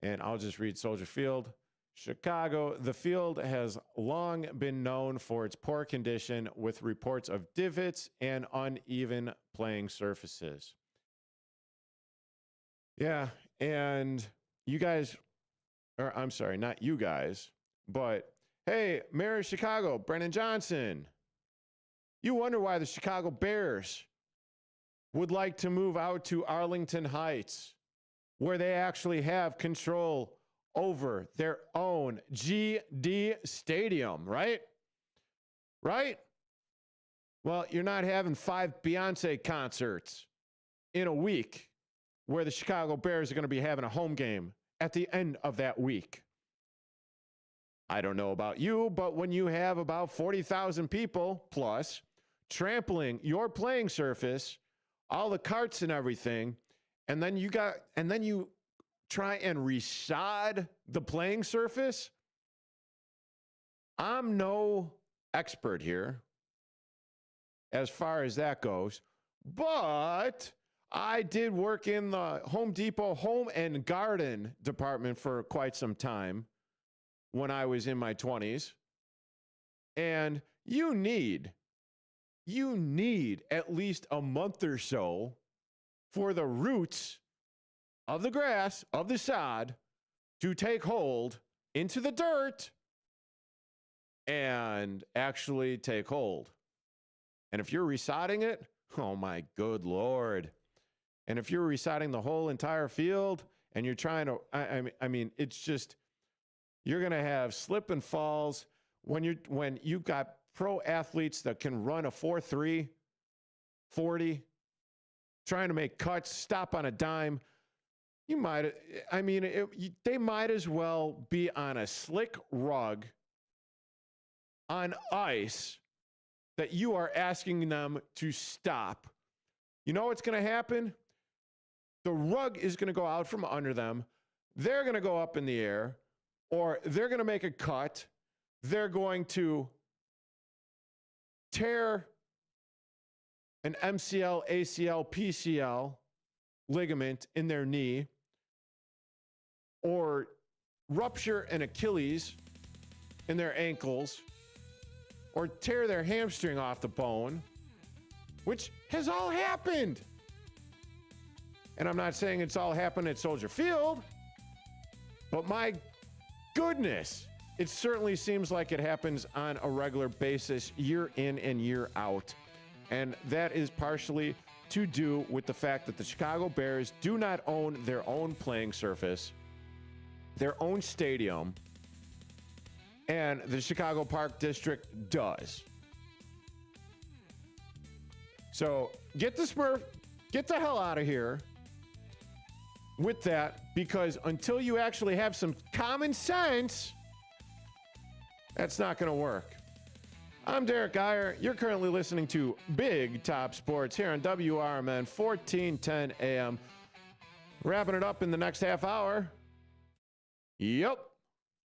And I'll just read Soldier Field. Chicago, the field has long been known for its poor condition with reports of divots and uneven playing surfaces. Yeah, and you guys, or I'm sorry, not you guys, but hey, Mayor of Chicago, Brennan Johnson, you wonder why the Chicago Bears would like to move out to Arlington Heights, where they actually have control over their own GD Stadium, right? Right? Well, you're not having 5 Beyonce concerts in a week where the Chicago Bears are going to be having a home game at the end of that week. I don't know about you, but when you have about 40,000 people plus trampling your playing surface, all the carts and everything, and then you try and resod the playing surface. I'm no expert here as far as that goes, but I did work in the Home Depot Home and Garden department for quite some time when I was in my 20s. And you need at least a month or so for the roots of the grass, of the sod, to take hold into the dirt and actually take hold. And if you're resodding it, oh my good Lord. And if you're resodding the whole entire field and you're trying to, I mean, it's just, you're going to have slip and falls when you've got pro athletes that can run a 4.3, 40, trying to make cuts, stop on a dime. They might as well be on a slick rug on ice that you are asking them to stop. You know what's going to happen? The rug is going to go out from under them. They're going to go up in the air, or they're going to make a cut. They're going to tear an MCL, ACL, PCL ligament in their knee, or rupture an Achilles in their ankles, or tear their hamstring off the bone, which has all happened. And I'm not saying it's all happened at Soldier Field, but my goodness, it certainly seems like it happens on a regular basis, year in and year out. And that is partially to do with the fact that the Chicago Bears do not own their own playing surface, their own stadium, and the Chicago Park District does. So get the hell out of here with that, because until you actually have some common sense, that's not going to work. I'm Derrick Geyer. You're currently listening to Big Top Sports here on WRMN 1410 AM. Wrapping it up in the next half hour. Yep.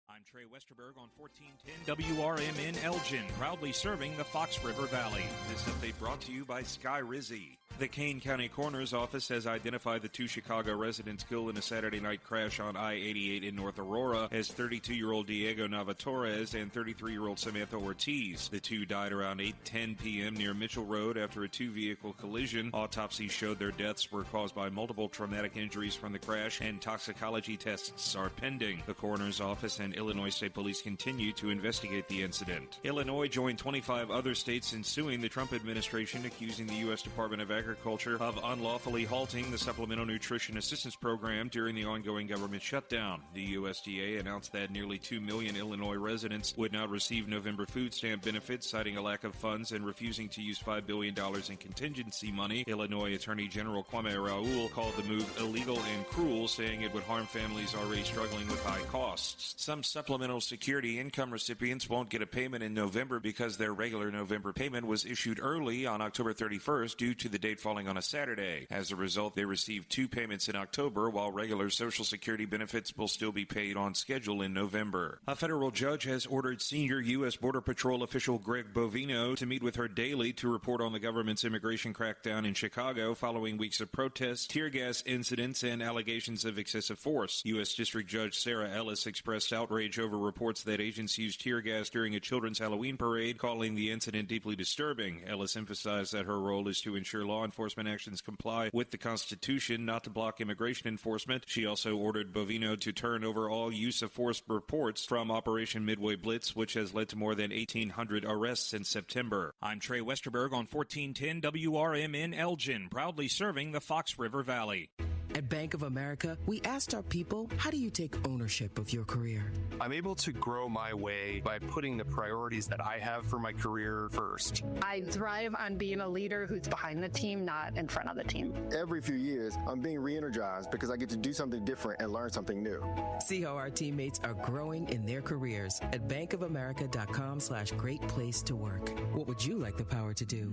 I'm I'm Trey Westerberg on 1410 WRMN Elgin, proudly serving the Fox River Valley. This update brought to you by Sky Rizzi. The Kane County Coroner's Office has identified the two Chicago residents killed in a Saturday night crash on I-88 in North Aurora as 32-year-old Diego Navatorez and 33-year-old Samantha Ortiz. The two died around 8:10 p.m. near Mitchell Road after a two-vehicle collision. Autopsies showed their deaths were caused by multiple traumatic injuries from the crash, and toxicology tests are pending. The Coroner's Office and Illinois State Police continue to investigate the incident. Illinois joined 25 other states in suing the Trump administration, accusing the U.S. Department of Agriculture of unlawfully halting the Supplemental Nutrition Assistance Program during the ongoing government shutdown. The USDA announced that nearly 2 million Illinois residents would not receive November food stamp benefits, citing a lack of funds and refusing to use $5 billion in contingency money. Illinois Attorney General Kwame Raoul called the move illegal and cruel, saying it would harm families already struggling with high costs. Some Supplemental Security income recipients won't get a payment in November because their regular November payment was issued early on October 31st due to the date falling on a Saturday. As a result, they received 2 payments in October, while regular Social Security benefits will still be paid on schedule in November. A federal judge has ordered senior U.S. Border Patrol official Greg Bovino to meet with her daily to report on the government's immigration crackdown in Chicago following weeks of protests, tear gas incidents, and allegations of excessive force. U.S. District Judge Sarah Ellis expressed outrage over reports that agents used tear gas during a children's Halloween parade, calling the incident deeply disturbing. Ellis emphasized that her role is to ensure law enforcement actions comply with the Constitution, not to block immigration enforcement. She also ordered Bovino to turn over all use of force reports from Operation Midway Blitz, which has led to more than 1,800 arrests since September. I'm Trey Westerberg on 1410 WRMN Elgin, proudly serving the Fox River Valley. At Bank of America, we asked our people, how do you take ownership of your career? I'm able to grow my way by putting the priorities that I have for my career first. I thrive on being a leader who's behind the team, not in front of the team. Every few years, I'm being re-energized because I get to do something different and learn something new. See how our teammates are growing in their careers at bankofamerica.com/great place to work. What would you like the power to do?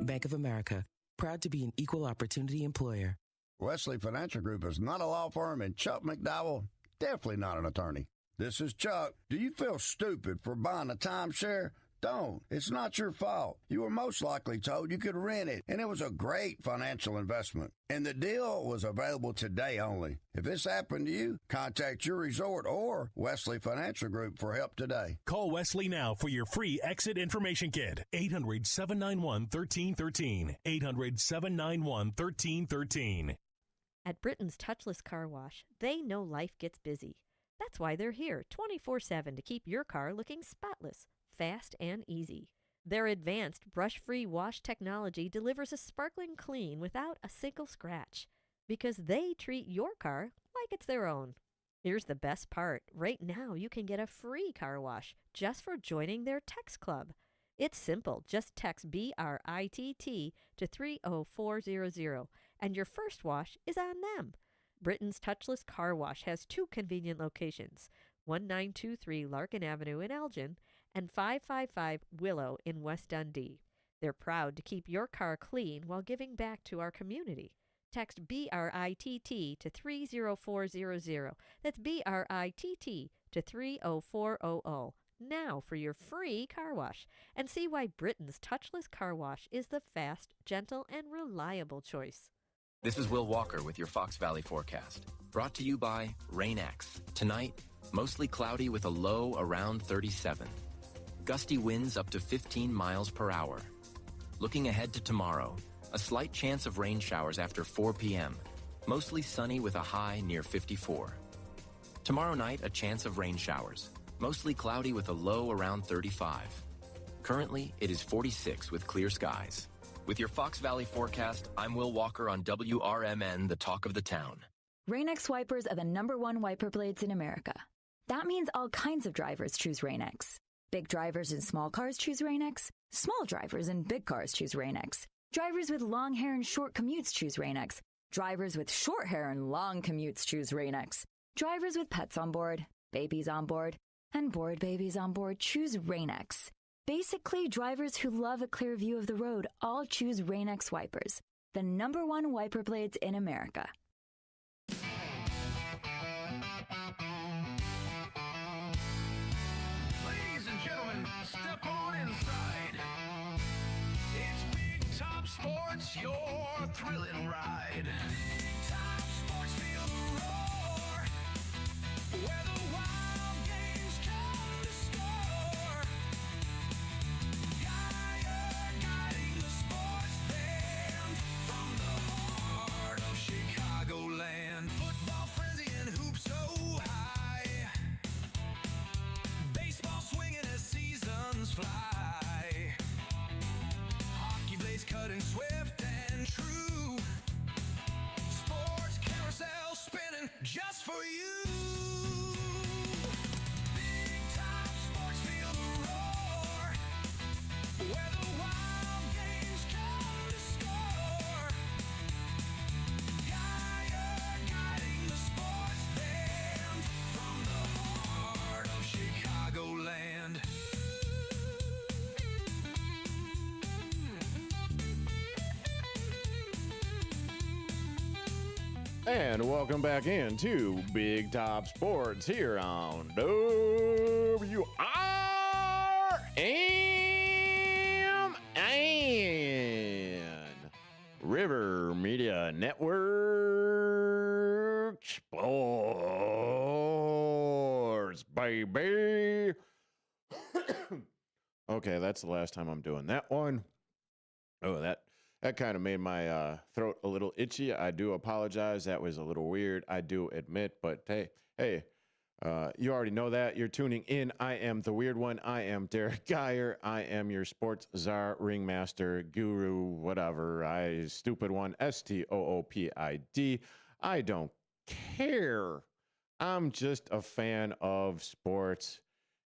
Bank of America, proud to be an equal opportunity employer. Wesley Financial Group is not a law firm, and Chuck McDowell, definitely not an attorney. This is Chuck. Do you feel stupid for buying a timeshare? Don't. It's not your fault. You were most likely told you could rent it, and it was a great financial investment. And the deal was available today only. If this happened to you, contact your resort or Wesley Financial Group for help today. Call Wesley now for your free exit information kit. 800-791-1313. 800-791-1313. At Britain's Touchless Car Wash, they know life gets busy. That's why they're here 24/7 to keep your car looking spotless, fast, and easy. Their advanced brush-free wash technology delivers a sparkling clean without a single scratch, because they treat your car like it's their own. Here's the best part. Right now, you can get a free car wash just for joining their text club. It's simple. Just text BRITT to 30400, and your first wash is on them. Britain's Touchless Car Wash has 2 convenient locations, 1923 Larkin Avenue in Elgin and 555 Willow in West Dundee. They're proud to keep your car clean while giving back to our community. Text BRITT to 30400. That's BRITT to 30400. Now for your free car wash, and see why Britain's Touchless Car Wash is the fast, gentle, and reliable choice. This is Will Walker with your Fox Valley forecast. Brought to you by Rain-X. Tonight, mostly cloudy with a low around 37. Gusty winds up to 15 miles per hour. Looking ahead to tomorrow, a slight chance of rain showers after 4 p.m. Mostly sunny with a high near 54. Tomorrow night, a chance of rain showers. Mostly cloudy with a low around 35. Currently, it is 46 with clear skies. With your Fox Valley forecast, I'm Will Walker on WRMN, the talk of the town. Rain-X wipers are the #1 wiper blades in America. That means all kinds of drivers choose Rain-X. Big drivers in small cars choose Rain-X. Small drivers in big cars choose Rain-X. Drivers with long hair and short commutes choose Rain-X. Drivers with short hair and long commutes choose Rain-X. Drivers with pets on board, babies on board, and bored babies on board choose Rain-X. Basically, drivers who love a clear view of the road all choose Rain-X wipers, the #1 wiper blades in America. Sports, your thrilling ride. Top Sports, feel the roar. Where the wild games come to score. Geyer guiding the sports band from the heart of Chicagoland. Football frenzy and hoops so high. Baseball swinging as seasons fly. Hockey blades cutting swift and true. Sports carousel spinning just for you. Big Top Sports, feel the roar. Where the wild games come to score. Geyer guiding the sports band from the heart of Chicagoland. And welcome back into Big Top Sports here on WRMN River Media Network Sports, baby. Okay, that's the last time I'm doing that one. Oh, that kind of made my throat a little itchy. I do apologize. That was a little weird. I do admit, but hey, you already know that. You're tuning in. I am the weird one. I am Derrick Geyer. I am your sports czar, ringmaster, guru, whatever. Stupid one. STOOPID. I don't care. I'm just a fan of sports,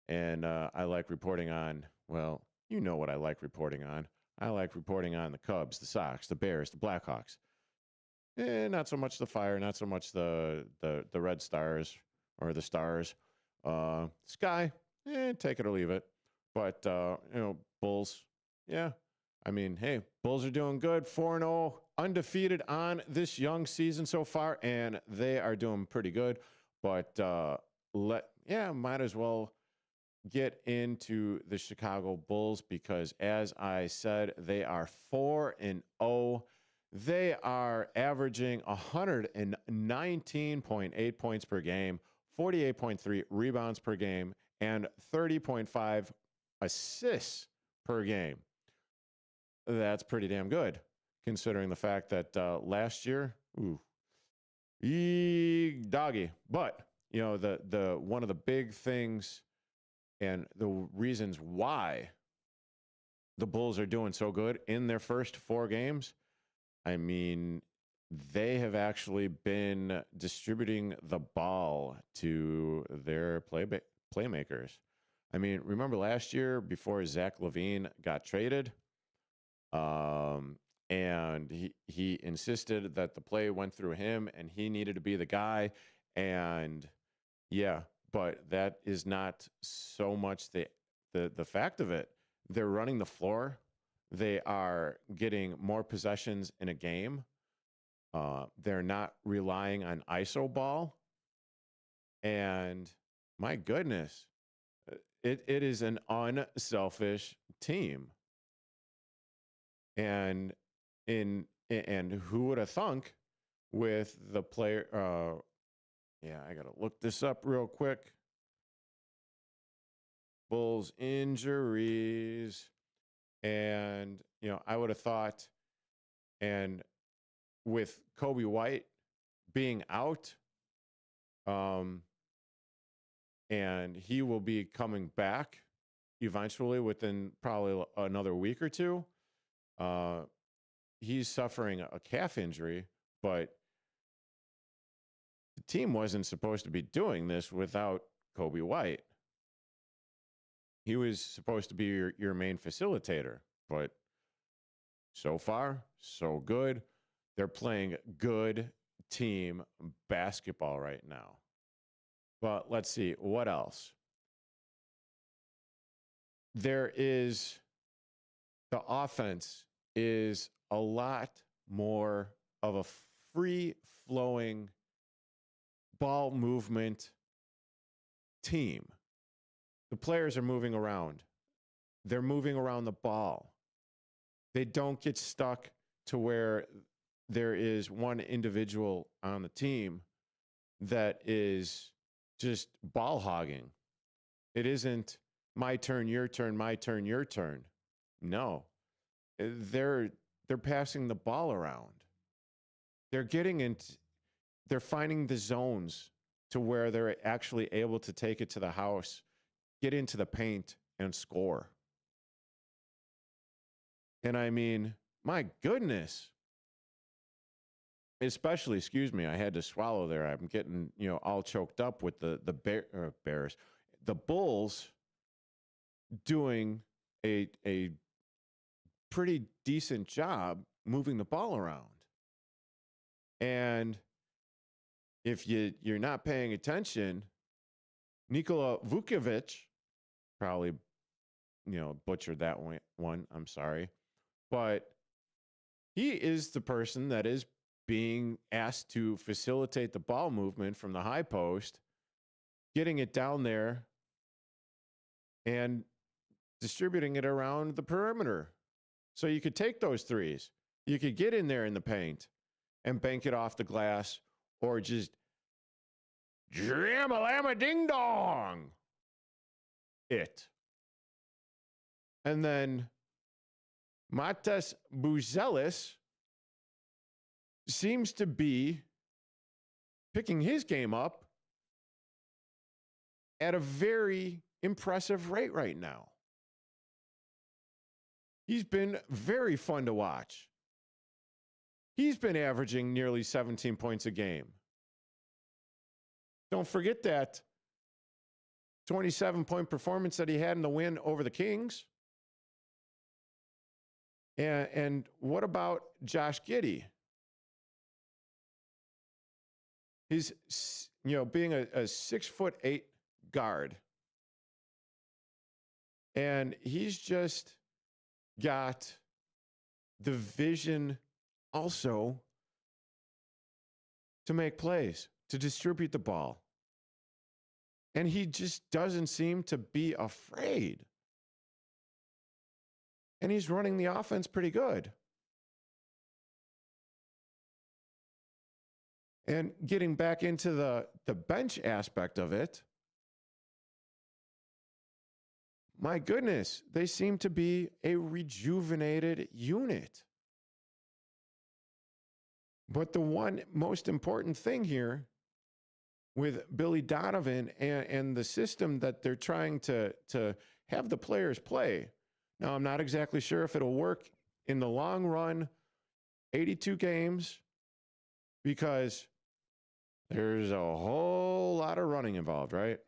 and I like reporting on, well, you know what I like reporting on. I like reporting on the Cubs, the Sox, the Bears, the Blackhawks. Not so much the Fire, not so much the Red Stars or the Stars. Sky, take it or leave it. But, Bulls, yeah. I mean, hey, Bulls are doing good, 4-0, undefeated on this young season so far, and they are doing pretty good. But, might as well get into the Chicago Bulls because, as I said, they are 4-0. They are averaging 119.8 points per game, 48.3 rebounds per game, and 30.5 assists per game. That's pretty damn good, considering the fact that last year, doggy. But the one of the big things and the reasons why the Bulls are doing so good in their first 4 games, I mean, they have actually been distributing the ball to their playmakers. I mean, remember last year before Zach LaVine got traded, and he insisted that the play went through him and he needed to be the guy. And yeah, but that is not so much the fact of it. They're running the floor. They are getting more possessions in a game. They're not relying on ISO ball. And my goodness, it is an unselfish team. And who would have thunk with the player? I got to look this up real quick. Bulls injuries. And, I would have thought, and with Kobe White being out, and he will be coming back eventually within probably another week or two. He's suffering a calf injury, but the team wasn't supposed to be doing this without Kobe White. He was supposed to be your main facilitator, but so far, so good. They're playing good team basketball right now. But let's see, what else? The offense is a lot more of a free-flowing ball movement team. The players are moving around. They're moving around the ball. They don't get stuck to where there is one individual on the team that is just ball hogging. It isn't my turn, your turn, my turn, your turn. No. They're passing the ball around. They're finding the zones to where they're actually able to take it to the house, get into the paint, and score. And I mean, my goodness. Especially, excuse me, I had to swallow there. I'm getting, all choked up with the Bears. The Bulls doing a pretty decent job moving the ball around. And if you're not paying attention, Nikola Vukovic, probably, butchered that one. I'm sorry. But he is the person that is being asked to facilitate the ball movement from the high post, getting it down there, and distributing it around the perimeter. So you could take those threes. You could get in there in the paint and bank it off the glass, or just jam-a-lam-a-ding-dong it. And then Matas Buzelis seems to be picking his game up at a very impressive rate right now. He's been very fun to watch. He's been averaging nearly 17 points a game. Don't forget that 27-point performance that he had in the win over the Kings. And what about Josh Giddey? He's, being a 6'8" guard. And he's just got the vision also to make plays, to distribute the ball. And he just doesn't seem to be afraid. And he's running the offense pretty good. And getting back into the bench aspect of it, my goodness, they seem to be a rejuvenated unit. But the one most important thing here with Billy Donovan and the system that they're trying to have the players play. Now, I'm not exactly sure if it'll work in the long run, 82 games, because there's a whole lot of running involved, right?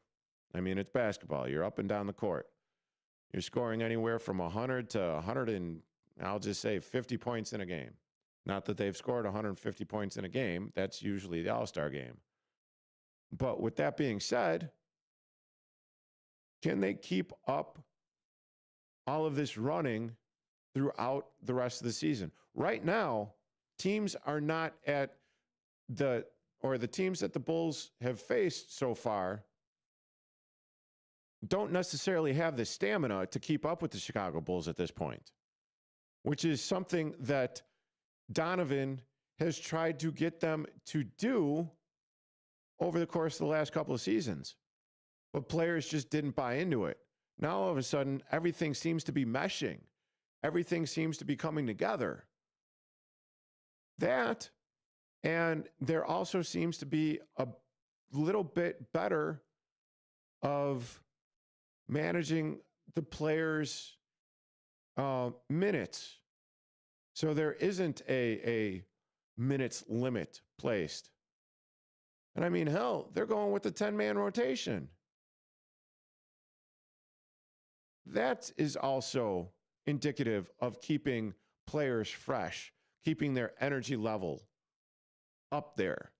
I mean, it's basketball. You're up and down the court. You're scoring anywhere from 100 to 100 and, I'll just say, 50 points in a game. Not that they've scored 150 points in a game. That's usually the All-Star game. But with that being said, can they keep up all of this running throughout the rest of the season? Right now, teams are not at the teams that the Bulls have faced so far don't necessarily have the stamina to keep up with the Chicago Bulls at this point, which is something that Donovan has tried to get them to do over the course of the last couple of seasons. But players just didn't buy into it. Now, all of a sudden, everything seems to be meshing. Everything seems to be coming together. That, and there also seems to be a little bit better of managing the players' minutes. So there isn't a minutes limit placed. And I mean, hell, they're going with the 10-man rotation. That is also indicative of keeping players fresh, keeping their energy level up there.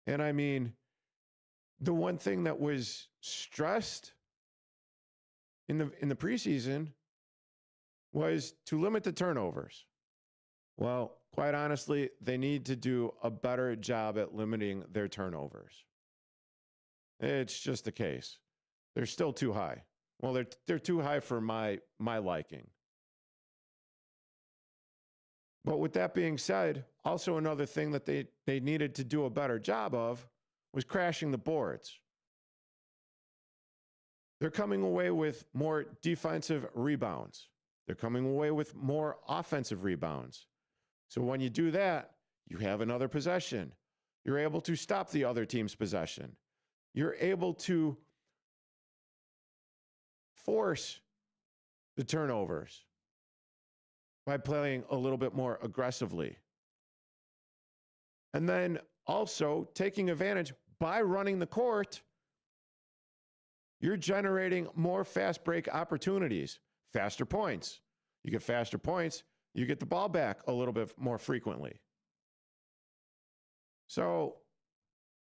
And I mean, the one thing that was stressed in the preseason was to limit the turnovers. Well, quite honestly, they need to do a better job at limiting their turnovers. It's just the case. They're still too high. Well, they're too high for my liking. But with that being said, also another thing that they needed to do a better job of was crashing the boards. They're coming away with more defensive rebounds. They're coming away with more offensive rebounds. So when you do that, you have another possession. You're able to stop the other team's possession. You're able to force the turnovers by playing a little bit more aggressively. And then also taking advantage by running the court, you're generating more fast break opportunities, faster points. You get faster points, you get the ball back a little bit more frequently. So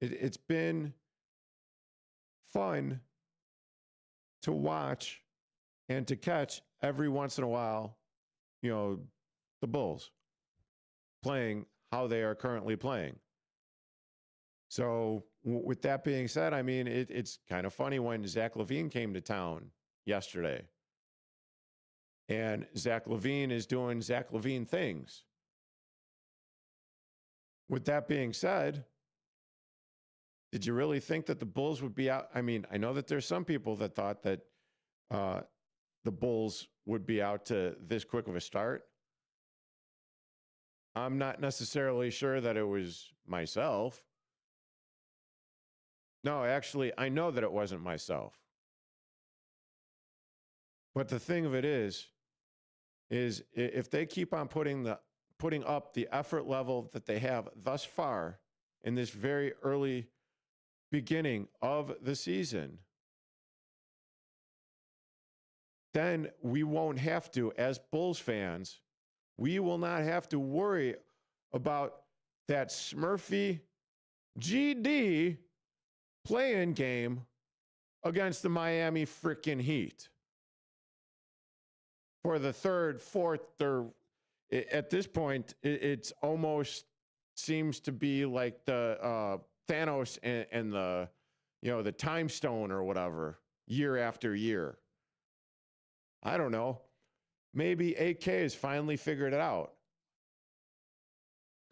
it's been fun to watch and to catch every once in a while, you know, the Bulls playing how they are currently playing. So with that being said, I mean, it's kind of funny when Zach LaVine came to town yesterday. And Zach LaVine is doing Zach LaVine things. With that being said, did you really think that the Bulls would be out? I mean, I know that there's some people that thought that the Bulls would be out to this quick of a start. I'm not necessarily sure that it was myself. No, actually, I know that it wasn't myself. But the thing of it is if they keep on putting up the effort level that they have thus far in this very early beginning of the season, then we won't have to, as Bulls fans, we will not have to worry about that Smurfy GD play-in game against the Miami freaking Heat. For the third, fourth, at this point, it's almost seems to be like the Thanos and the, you know, the time stone or whatever, year after year. I don't know. Maybe AK has finally figured it out.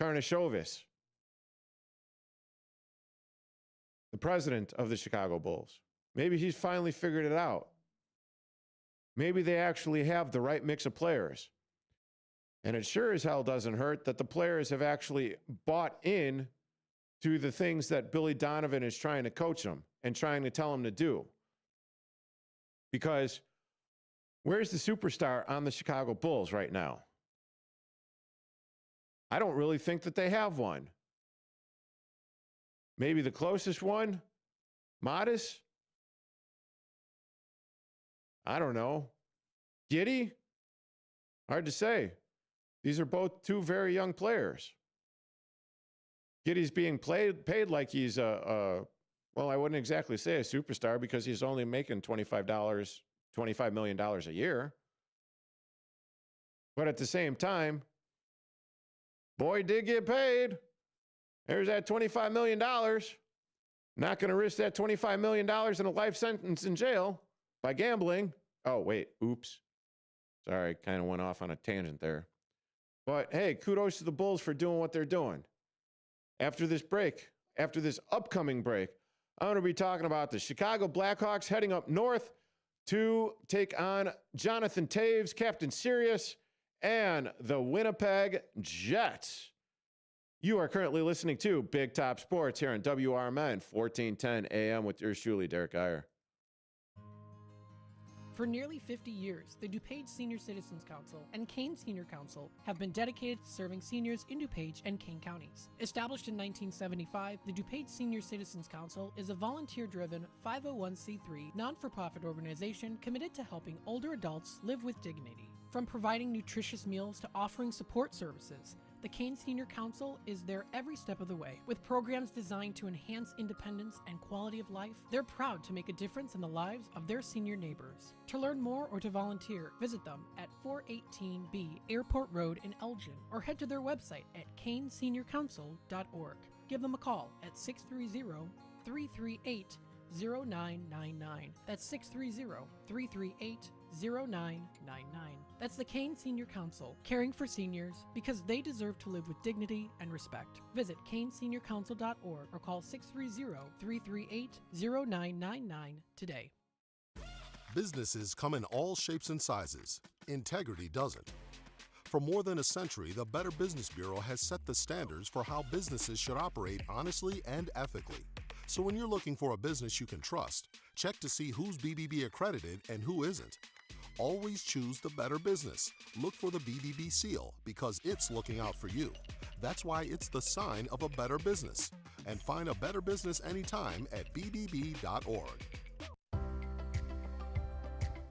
Karnisovas, the president of the Chicago Bulls. Maybe he's finally figured it out. Maybe they actually have the right mix of players. And it sure as hell doesn't hurt that the players have actually bought in to the things that Billy Donovan is trying to coach them and trying to tell them to do. Because where's the superstar on the Chicago Bulls right now? I don't really think that they have one. Maybe the closest one, Modest. I don't know. Giddey? Hard to say. These are both two very young players. Giddey's being paid like he's well, I wouldn't exactly say a superstar because he's only making $25 million a year. But at the same time, boy did get paid. There's that $25 million. Not going to risk that $25 million in a life sentence in jail by gambling. Oh, wait. Oops. Sorry, kind of went off on a tangent there. But hey, kudos to the Bulls for doing what they're doing. After this break, after this upcoming break, I'm going to be talking about the Chicago Blackhawks heading up north to take on Jonathan Taves, Captain Sirius, and the Winnipeg Jets. You are currently listening to Big Top Sports here on WRMN 1410 AM with yours truly, Derrick Geyer. For nearly 50 years, the DuPage Senior Citizens Council and Kane Senior Council have been dedicated to serving seniors in DuPage and Kane counties. Established in 1975, the DuPage Senior Citizens Council is a volunteer-driven 501c3 non-for-profit organization committed to helping older adults live with dignity. From providing nutritious meals to offering support services, the Kane Senior Council is there every step of the way. With programs designed to enhance independence and quality of life, they're proud to make a difference in the lives of their senior neighbors. To learn more or to volunteer, visit them at 418B Airport Road in Elgin or head to their website at caneseniorcouncil.org. Give them a call at 630-338-0000 That's 630-338-0999. That's the Kane Senior Council, caring for seniors because they deserve to live with dignity and respect. Visit caneseniorcouncil.org or call 630-338-0999 today. Businesses come in all shapes and sizes. Integrity doesn't. For more than a century, the Better Business Bureau has set the standards for how businesses should operate honestly and ethically. So when you're looking for a business you can trust, check to see who's BBB accredited and who isn't. Always choose the Better Business. Look for the BBB seal because it's looking out for you. That's why it's the sign of a better business. And find a better business anytime at bbb.org.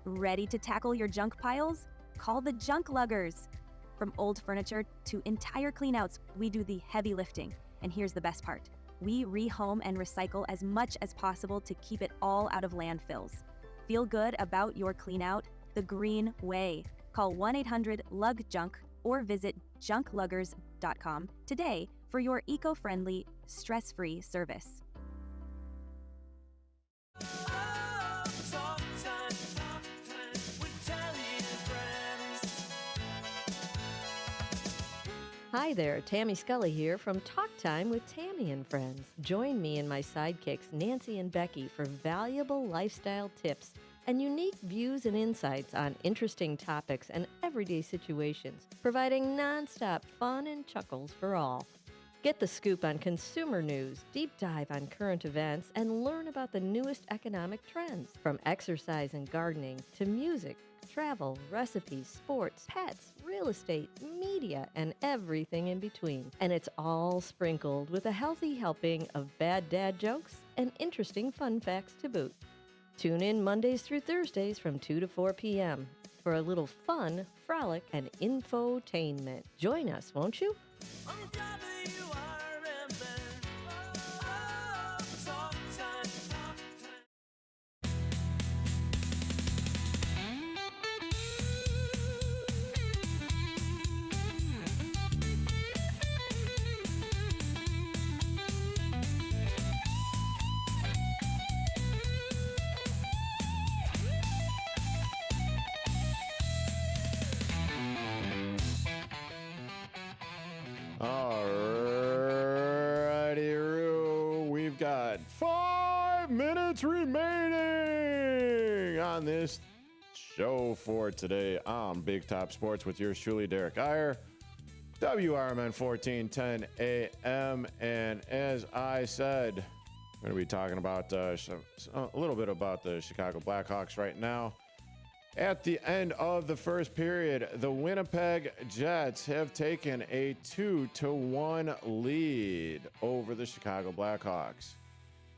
Ready to tackle your junk piles? Call the Junk Luggers. From old furniture to entire cleanouts, we do the heavy lifting. And here's the best part. We rehome and recycle as much as possible to keep it all out of landfills. Feel good about your cleanout the green way. Call 1-800-LUG-JUNK or visit junkluggers.com today for your eco-friendly, stress-free service. Hi there, Tammy Scully here from Talk Time with Tammy and Friends. Join me and my sidekicks, Nancy and Becky, for valuable lifestyle tips and unique views and insights on interesting topics and everyday situations, providing nonstop fun and chuckles for all. Get the scoop on consumer news, deep dive on current events, and learn about the newest economic trends, from exercise and gardening to music, travel, recipes, sports, pets, real estate, media, and everything in between. And it's all sprinkled with a healthy helping of bad dad jokes and interesting fun facts to boot. Tune in Mondays through Thursdays from 2 to 4 p.m. for a little fun, frolic, and infotainment. Join us, won't you? We've got 5 minutes remaining on this show for today on Big Top Sports with yours truly, Derrick Geyer, WRMN 1410 AM. And as I said, we're going to be talking about a little bit about the Chicago Blackhawks right now. At the end of the first period, the Winnipeg Jets have taken a 2-1 lead over the Chicago Blackhawks.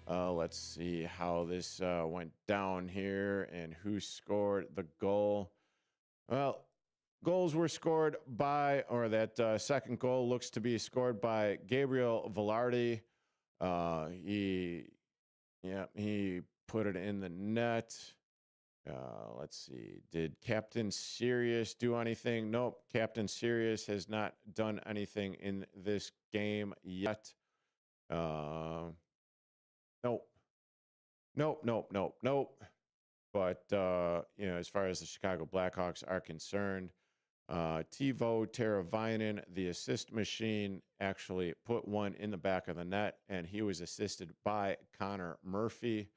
Let's see how this went down here and who scored the goal. Well, goals were scored by, or that second goal looks to be scored by Gabriel Velarde. He put it in the net. Let's see. Did Captain Sirius do anything? Nope. Captain Sirius has not done anything in this game yet. Nope. But, as far as the Chicago Blackhawks are concerned, Teuvo Teravainen, the assist machine, actually put one in the back of the net, and he was assisted by Connor Murphy.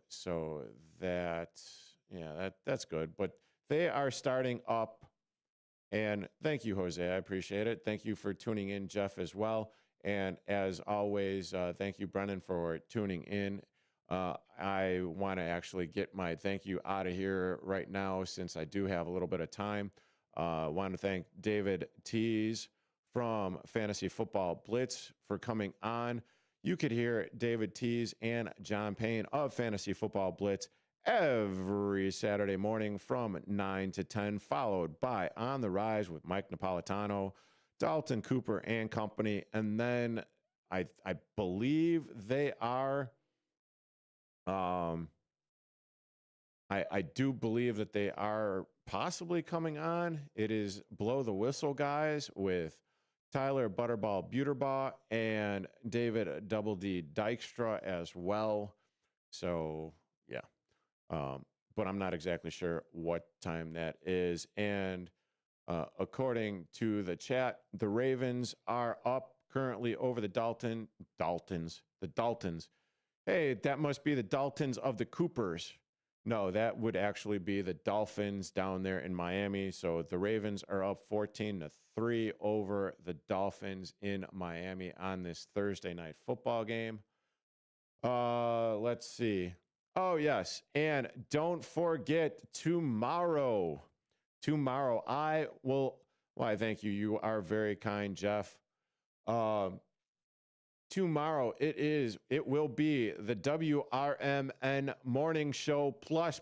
So that's good. But they are starting up. And thank you, Jose. I appreciate it. Thank you for tuning in, Jeff, as well. And as always, thank you, Brennan, for tuning in. I want to actually get my thank you out of here right now since I do have a little bit of time. I want to thank David Tees from Fantasy Football Blitz for coming on. You could hear David Tees and John Payne of Fantasy Football Blitz every Saturday morning from 9 to 10, followed by On the Rise with Mike Napolitano, Dalton Cooper and company. And then I believe they are, I do believe that they are possibly coming on. It is Blow the Whistle Guys with Tyler Butterball Buterbaugh and David Double D Dykstra as well. So, yeah. But I'm not exactly sure what time that is. And according to the chat, the Ravens are up currently over the Daltons. Hey, that must be the Daltons of the Coopers. No, that would actually be the Dolphins down there in Miami. So the Ravens are up 14-3 over the Dolphins in Miami on this Thursday night football game. Let's see. Oh, yes. And don't forget tomorrow. I will. Why, thank you. You are very kind, Jeff. Tomorrow it will be the WRMN morning show plus.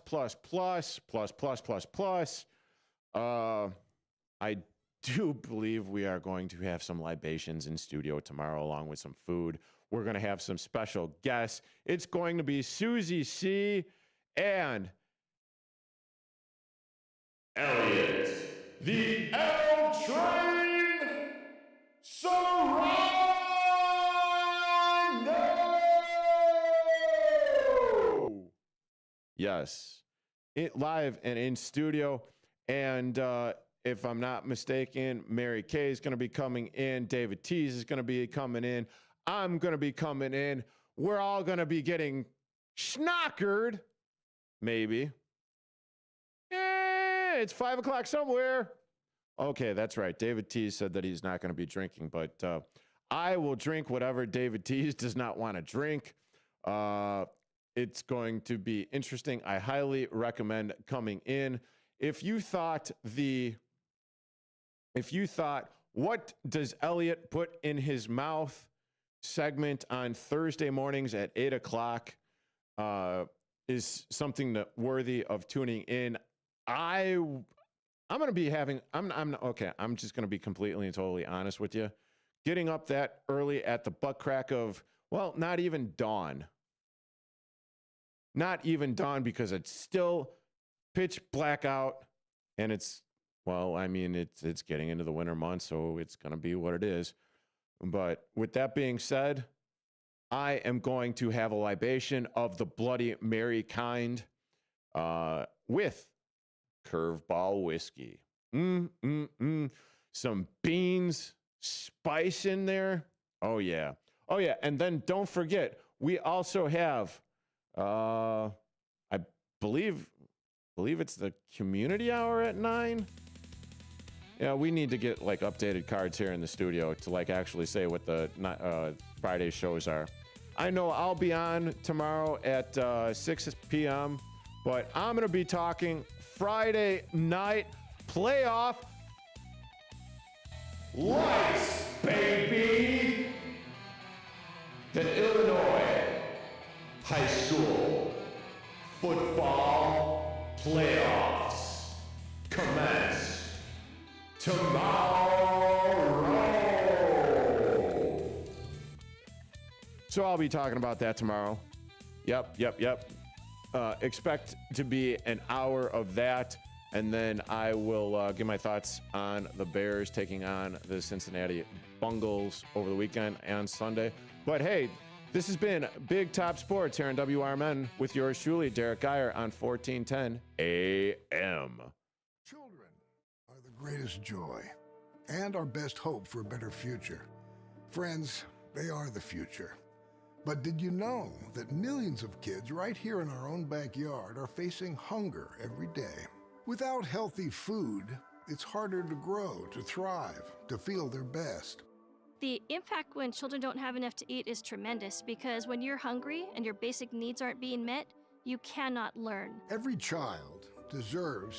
I do believe we are going to have some libations in studio tomorrow along with some food. We're going to have some special guests. It's going to be Susie C. and Elliot, the L Train Serrano. Yes, live and in studio. And if I'm not mistaken, Mary Kay is going to be coming in. David Tease is going to be coming in. I'm going to be coming in. We're all going to be getting schnockered. Maybe. It's 5 o'clock somewhere. Okay, that's right. David Tease said that he's not going to be drinking, but I will drink whatever David Tease does not want to drink. It's going to be interesting. I highly recommend coming in. If you thought, what does Elliot put in his mouth segment on Thursday mornings at 8 o'clock is something worthy of tuning in. I'm going to be having, I'm just going to be completely and totally honest with you. Getting up that early at the butt crack of, well, not even dawn. Not even dawn, because it's still pitch black out, and it's getting into the winter months, so it's going to be what it is. But with that being said, I am going to have a libation of the Bloody Mary kind with Curveball whiskey. Some beans, spice in there. Oh, yeah. And then don't forget, we also have, I believe it's the community hour at 9. Yeah, we need to get updated cards here in the studio to actually say what the Friday shows are. I know I'll be on tomorrow at 6 p.m., but I'm going to be talking Friday night playoff lights, baby! The Illinois high school football playoffs commence tomorrow. So I'll be talking about that tomorrow. Yep. Expect to be an hour of that, and then I will give my thoughts on the Bears taking on the Cincinnati Bungles over the weekend and Sunday. But hey, this has been Big Top Sports here on WRMN with yours truly, Derrick Geyer, on 1410 AM. Children are the greatest joy and our best hope for a better future. Friends, they are the future. But did you know that millions of kids right here in our own backyard are facing hunger every day? Without healthy food, it's harder to grow, to thrive, to feel their best. The impact when children don't have enough to eat is tremendous, because when you're hungry and your basic needs aren't being met, you cannot learn. Every child deserves